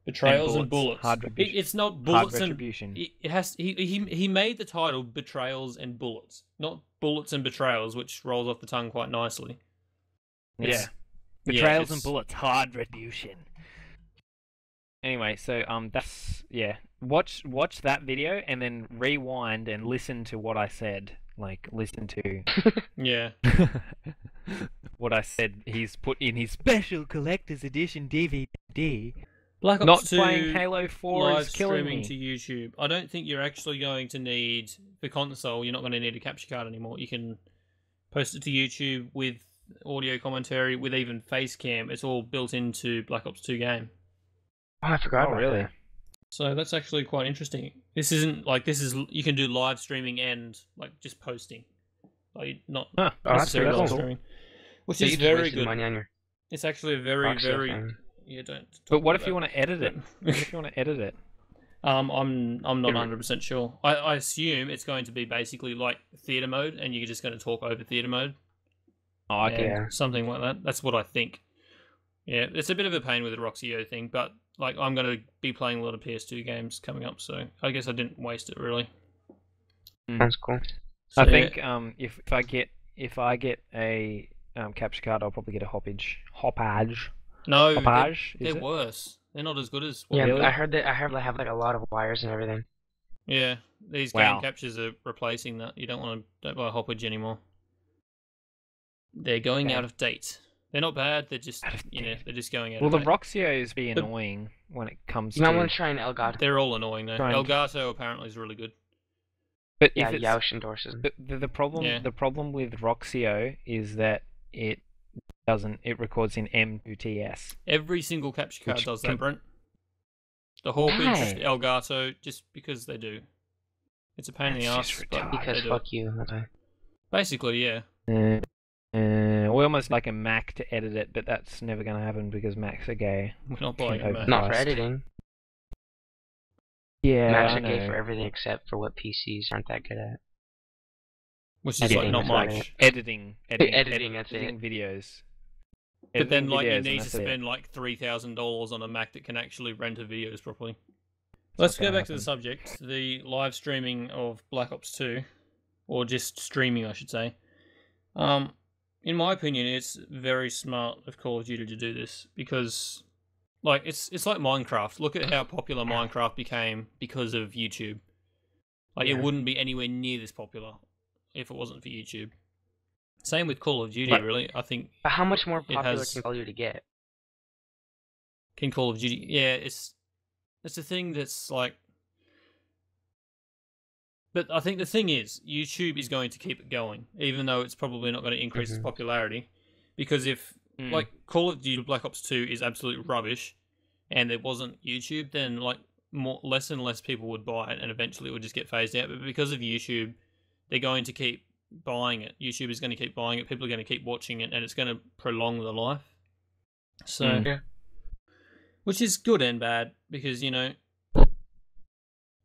Betrayals and bullets. Hard retribution. It's not Hard bullets and retribution. it has. He made the title Betrayals and Bullets, not Bullets and Betrayals, which rolls off the tongue quite nicely. Yeah. Betrayals and bullets. Hard retribution. Anyway, so that's Watch that video and then rewind and listen to what I said. Like listen to Yeah. what I said. He's put in his special collector's edition DVD. Black Ops Not 2 playing Halo 4 live is killing streaming me. to YouTube. I don't think you're actually going to need the console. You're not going to need a capture card anymore. You can post it to YouTube with audio commentary, with even face cam. It's all built into Black Ops 2 game. Oh, I forgot about really? that. So that's actually quite interesting. This isn't like you can do live streaming and like just posting, like not Huh. Oh, that's necessarily pretty live cool. streaming, which So you is just very wasted good. money on your It's actually a very Rockstar very thing. yeah. Don't. But what if you want to edit it? What if you want to edit it? I'm not 100% sure. I assume it's going to be basically like theater mode, and you're just going to talk over theater mode. Oh, okay. Yeah. Something like that. That's what I think. Yeah, it's a bit of a pain with the RoxyO thing, but like I'm going to be playing a lot of PS2 games coming up, so I guess I didn't waste it really. Sounds cool. So, I think if I get a capture card, I'll probably get a hoppage. no, Hoppage, is they're it? worse. They're not as good as. Yeah, Really? I heard they have like a lot of wires and everything. Yeah, these Wow. game captures are replacing that. You don't buy a hoppage anymore. They're going Okay. out of date. They're not bad. They're just Out of they're just going out Well, of the date. Roxyos be annoying when it comes You to. might want to try an Elgato. They're all annoying though. Try and- Elgato apparently is really good. But Yeah, if it's, Yaush endorses them. the problem Yeah. the problem with Roxyo is that it records in M2TS. Every single capture card Which does can- that, Brent. The Hawkage, Why? Elgato, just because they do. It's a pain in the That's ass, just but retarded. Because they do fuck it. you. Okay. Basically, yeah. We almost like a Mac to edit it, but that's never going to happen because Macs are gay. We're not buying a Over- Mac. Not for Christ. editing. Yeah, Macs I are gay know. for everything except for what PCs aren't that good at. Which is like Editing, not that's about much. it. Editing, Editing, that's editing videos. But then, Editing like, you videos, and need to that's it. spend like $3,000 on a Mac that can actually render videos properly. Let's not go gonna back to the happen. subject: the live streaming of Black Ops 2, or just streaming, I should say. In my opinion, it's very smart of Call of Duty to do this because, like, it's like Minecraft. Look at how popular Minecraft became because of YouTube. Like, it Yeah. wouldn't be anywhere near this popular if it wasn't for YouTube. Same with Call of Duty, But- really. I think But how much more popular has- can Call of Duty get? Can Call of Duty, yeah, it's a thing that's like. But I think the thing is, YouTube is going to keep it going, even though it's probably not going to increase its Mhm. popularity. Because if, Mm. like, Call of Duty Black Ops 2 is absolute rubbish, and it wasn't YouTube, then, like, less and less people would buy it, and eventually it would just get phased out. But because of YouTube, they're going to keep buying it. YouTube is going to keep buying it, people are going to keep watching it, and it's going to prolong the life. So, Mm. Yeah. which is good and bad, because, you know,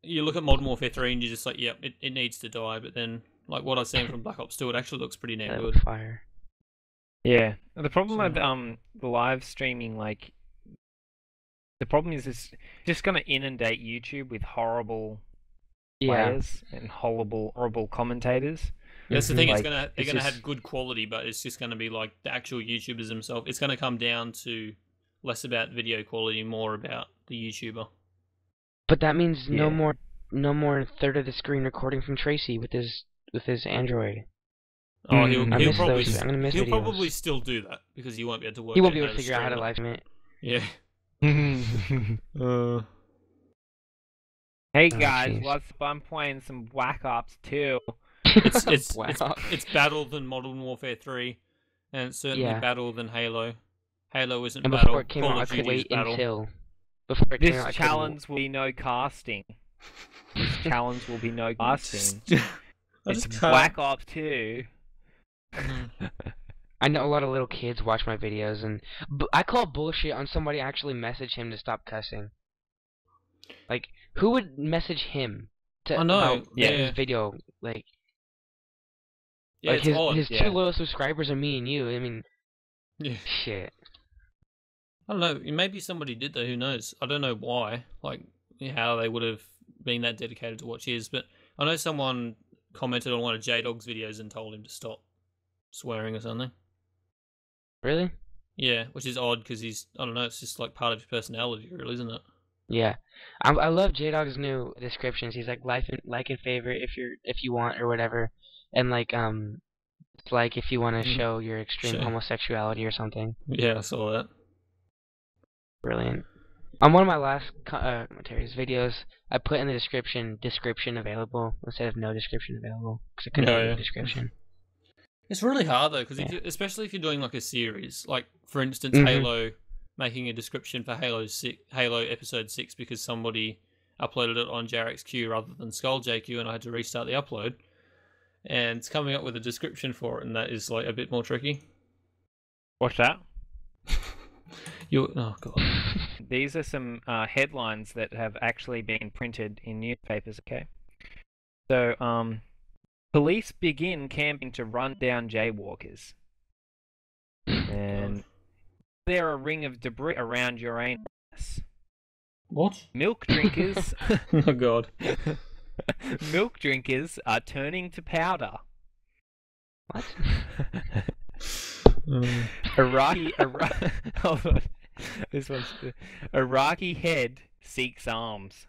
you look at Modern Warfare 3 and you're just like, yep, it needs to die, but then, like, what I've seen from Black Ops 2, it actually looks pretty damn That good. would fire. Yeah. The problem So- with the live streaming, like, the problem is it's just going to inundate YouTube with horrible Yeah. players and horrible commentators. That's the thing, Like, they're it's gonna just- have good quality, but it's just gonna be like the actual YouTubers themselves. It's gonna come down to less about video quality, more about the YouTuber. But that means Yeah. no more third of the screen recording from Tracy with his Android. Oh, Mm. I he'll miss probably those. I'm gonna miss he'll videos. probably still do that because he won't be able to work. He won't out be able to figure out how to stream live stream it. it. Hey Oh, guys, jeez. what's up? I'm playing some Black Ops 2. It's battle than Modern Warfare 3, and it's certainly Yeah. battle than Halo. Halo isn't And battle. before it came Call out, I of could Duty is wait battle. until before it came This out. I couldn't- challenge will be no casting. This challenge will be no casting. I It's just can't- Black Ops 2. Mhm. I know a lot of little kids watch my videos, and I call bullshit on somebody actually message him to stop cussing. Like, who would message him to I know, about yeah. his video? Like, Yeah, like it's his odd. his yeah. two loyal subscribers are me and you. I mean, Yeah. shit. I don't know. Maybe somebody did though. Who knows? I don't know why. Like how they would have been that dedicated to watch his. But I know someone commented on one of J-Dog's videos and told him to stop swearing or something. Really? Yeah, which is odd because I don't know. It's just like part of his personality, really, isn't it? Yeah. I love J-Dog's new descriptions. He's like like and favorite if you want or whatever, and like it's like if you want to show your extreme homosexuality or something. Yeah, I saw that. Brilliant. On one of my last commentaries videos, I put in the description available instead of no description available because I couldn't read the description. It's really hard though, because especially if you're doing like a series, like for instance Halo, making a description for Halo Episode 6 because somebody uploaded it on JarraxQ rather than SkullJQ, and I had to restart the upload. And it's coming up with a description for it, and that is like a bit more tricky. What's that? Oh god. These are some headlines that have actually been printed in newspapers, okay? So, police begin camping to run down jaywalkers. And there a ring of debris around Uranus. What? Milk drinkers... Oh god. Milk drinkers are turning to powder. What? Hold on. This one's Iraqi head seeks arms.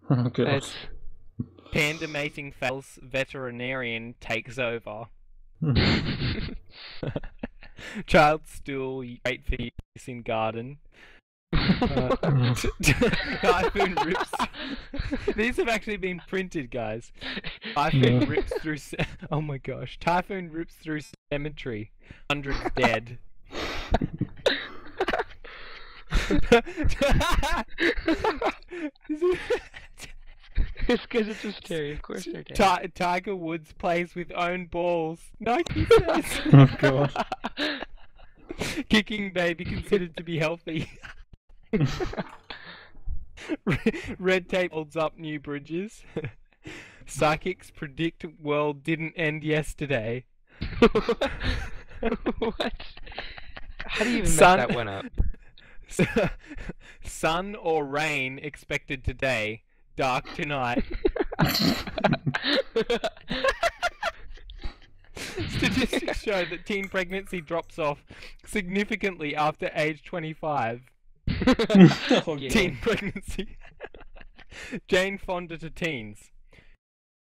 Oh god. Panda mating fails, veterinarian takes over. Child stool great for use in garden. Typhoon rips. These have actually been printed, guys. Typhoon rips through. Oh my gosh! Typhoon rips through cemetery. Hundreds dead. It's because it's just Terry. Of course they're dead. Tiger Woods plays with own balls. Nike says. Oh god. Kicking baby considered to be healthy. Red tape holds up new bridges. Psychics predict world didn't end yesterday. What? How do you even mess that one up? Sun or rain expected today. Dark tonight. Statistics show that teen pregnancy drops off significantly after age 25. Teen pregnancy. Jane Fonda to teens.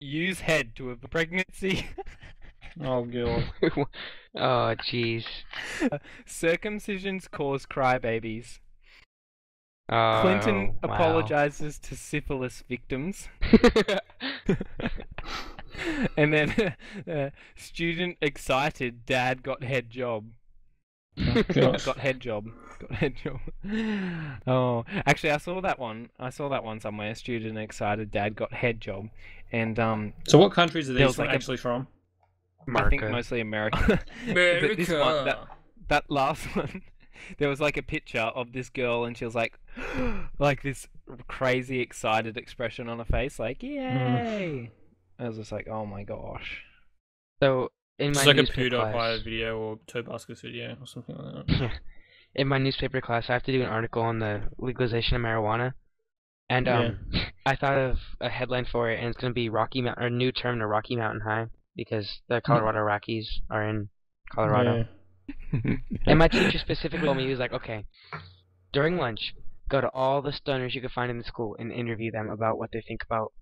Use head to have a pregnancy. Oh god. Oh jeez. Circumcisions cause crybabies. Oh, Clinton wow. apologizes to syphilis victims. And then student excited, dad got head job. Oh, Got head job. Oh, actually, I saw that one. Somewhere. Student excited, dad got head job. And So what countries are these like actually from? I think mostly America. But this one, that last one, there was like a picture of this girl, and she was like this crazy excited expression on her face, like yay. I was just like, oh my gosh. So in my It's like a newspaper PewDiePie class, video or Tobascus video or something like that. in my newspaper class, I have to do an article on the legalization of marijuana, and I thought of a headline for it, and it's gonna be Rocky Mountain, or a new term to Rocky Mountain High, because the Colorado Rockies are in Colorado. Yeah. And my teacher specifically told me, he was like, okay, during lunch, go to all the stoners you could find in the school and interview them about what they think about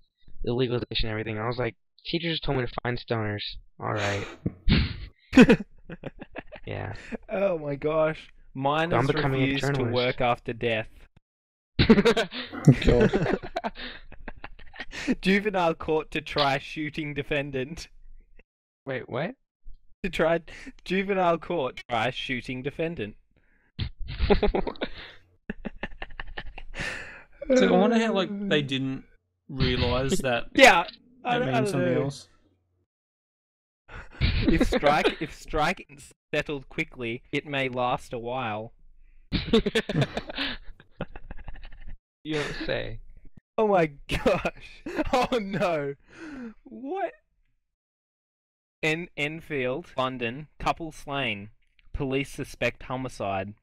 the legalization and everything. And I was like, teacher just told me to find stoners. Alright. Yeah. Oh my gosh. Minors refuse to work after death. God. Juvenile court to try shooting defendant. Wait, what? Juvenile court try shooting defendant. So I wonder how they didn't realise that. Yeah, that means something else. If strike is settled quickly, it may last a while. You don't say. Oh my gosh! Oh no! What? Enfield, London, couple slain. Police suspect homicide.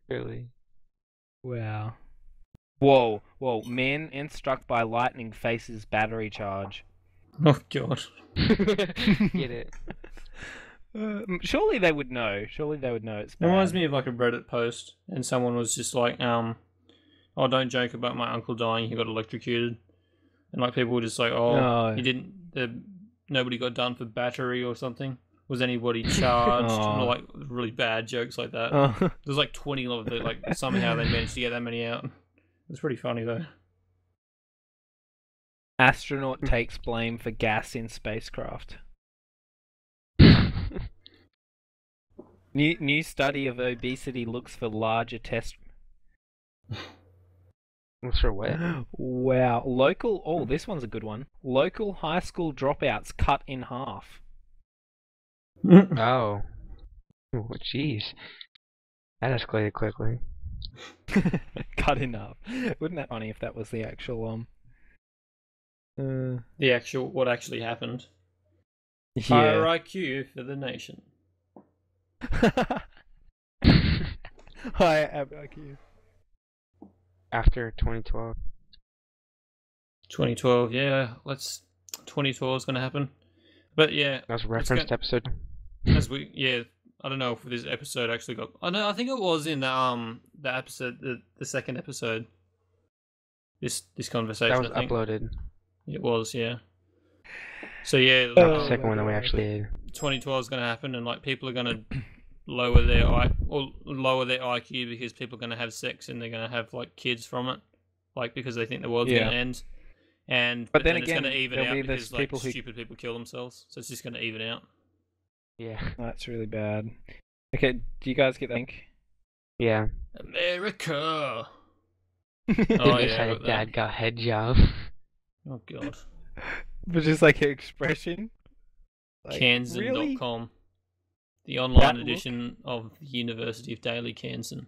Really? Wow. Whoa, man struck by lightning faces battery charge. Oh god. Get it? Surely they would know. Surely they would know it's It bad. reminds me of like a Reddit post, and someone was just like, oh, don't joke about my uncle dying. He got electrocuted, and like people were just like, No. he didn't. Nobody got done for battery or something. Was anybody charged? Oh. And, like really bad jokes like that. Oh. There's like 20 of it. Like somehow they managed to get that many out. It's pretty funny though. Astronaut takes blame for gas in spacecraft. New study of obesity looks for larger test. Looks for what? Wow. Oh, this one's a good one. Local high school dropouts cut in half. Oh. Oh, jeez. That escalated quickly. Cut in half. Wouldn't that be funny if that was the actual What actually happened. Yeah. Higher IQ for the nation. Hi, IQ. After 2012. 2012, yeah. 2012 is going to happen. But yeah. That was a referenced episode. I don't know if this episode actually got. I think it was in the episode, the second episode. This conversation. That was uploaded. It was, yeah. So yeah, The second one that we actually did. 2012 is going to happen, and like people are going to lower their IQ because people are going to have sex and they're going to have like kids from it, like because they think the world's going to end. But then it's going to even out because like stupid people kill themselves, so it's just going to even out. Yeah. That's really bad. Okay, do you guys get the link? Yeah. America. Oh yeah. Dad got head job. Oh god. But just like an expression. Like, Kansan.com. Really? The online edition of the University of Daly Kansan.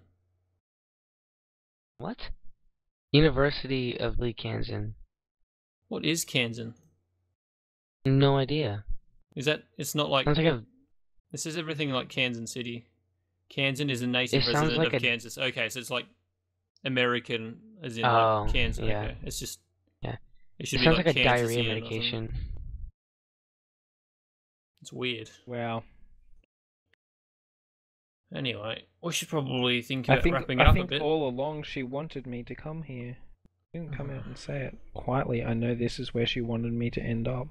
What? University of Lee Kansan. What is Kansan? No idea. Is that? It's not like. Sounds like This is everything like Kansas City. Kansan is a native resident like of Kansas. Okay, so it's like American, as in Oh, like Kansas. yeah. Okay, it's just. Yeah. It should It be sounds like like a Kansas diarrhea City or medication. something. It's weird. Wow. Anyway, we should probably think about wrapping up a bit. I think all along she wanted me to come here. She didn't come out and say it quietly. I know this is where she wanted me to end up.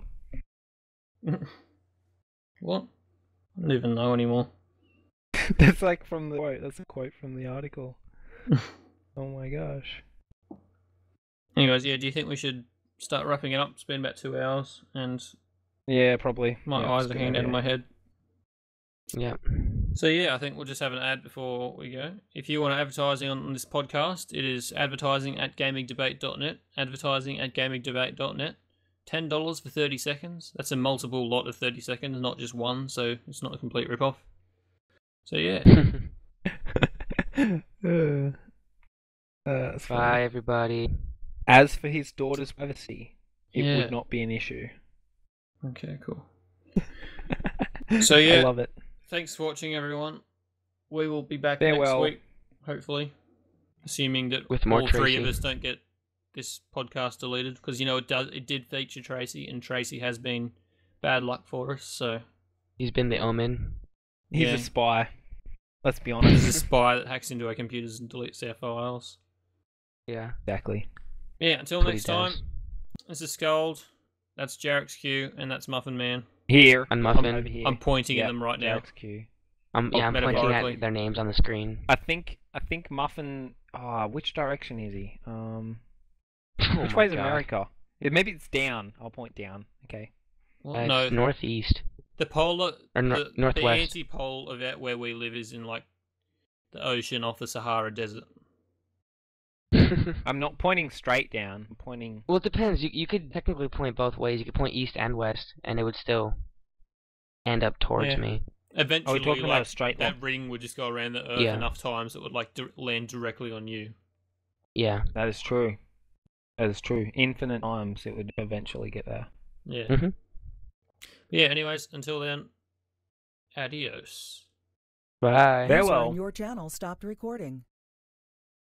What? I don't even know anymore. That's like from the quote. That's a quote from the article. Oh my gosh. Anyways, yeah, do you think we should start wrapping it up? It's been about 2 hours, and Yeah, probably. my eyes are hanging out of my head. Yeah. So yeah, I think we'll just have an ad before we go. If you want advertising on this podcast, it is advertising@gamingdebate.net. Advertising@gamingdebate.net. $10 for 30 seconds. That's a multiple lot of 30 seconds, not just one, so it's not a complete rip-off. So yeah. Bye, everybody. As for his daughter's privacy, it Yeah. would not be an issue. Okay, cool. So yeah, I love it. thanks for watching, everyone. We will be back Farewell. next week, hopefully, assuming that With more all three of Tracy. us don't get this podcast deleted, because you know it did feature Tracy, and Tracy has been bad luck for us. So He's been the omen. He's Yeah. a spy. Let's be he's a honest. spy that hacks into our computers and deletes our files. Yeah. Exactly. Yeah, until That's what he next time, does. this is Scold, that's JarraxQ, and that's Muffin Man. Here. And I'm over Muffin. here. I'm pointing Yeah, at them right now. JarraxQ. I'm pointing metaphorically. at their names on the screen. I think Muffin. Which direction is he? Oh Which my way's God. America? Maybe it's down. I'll point down. Okay. Well, no, It's northeast. the polar, Or the northwest. anti-pole of where we live is in like the ocean off the Sahara Desert. I'm not pointing straight down. I'm pointing. Well, it depends. You could technically point both ways. You could point east and west, and it would still end up towards Yeah. me. Eventually, talking about like, a straight that line? ring would just go around the Earth Yeah. enough times it would like land directly on you. Yeah. That is true. That is true. Infinite times it would eventually get there. Yeah. Mhm. Yeah. Anyways, until then, adios. Bye. Fair- User Farewell. on your channel stopped recording.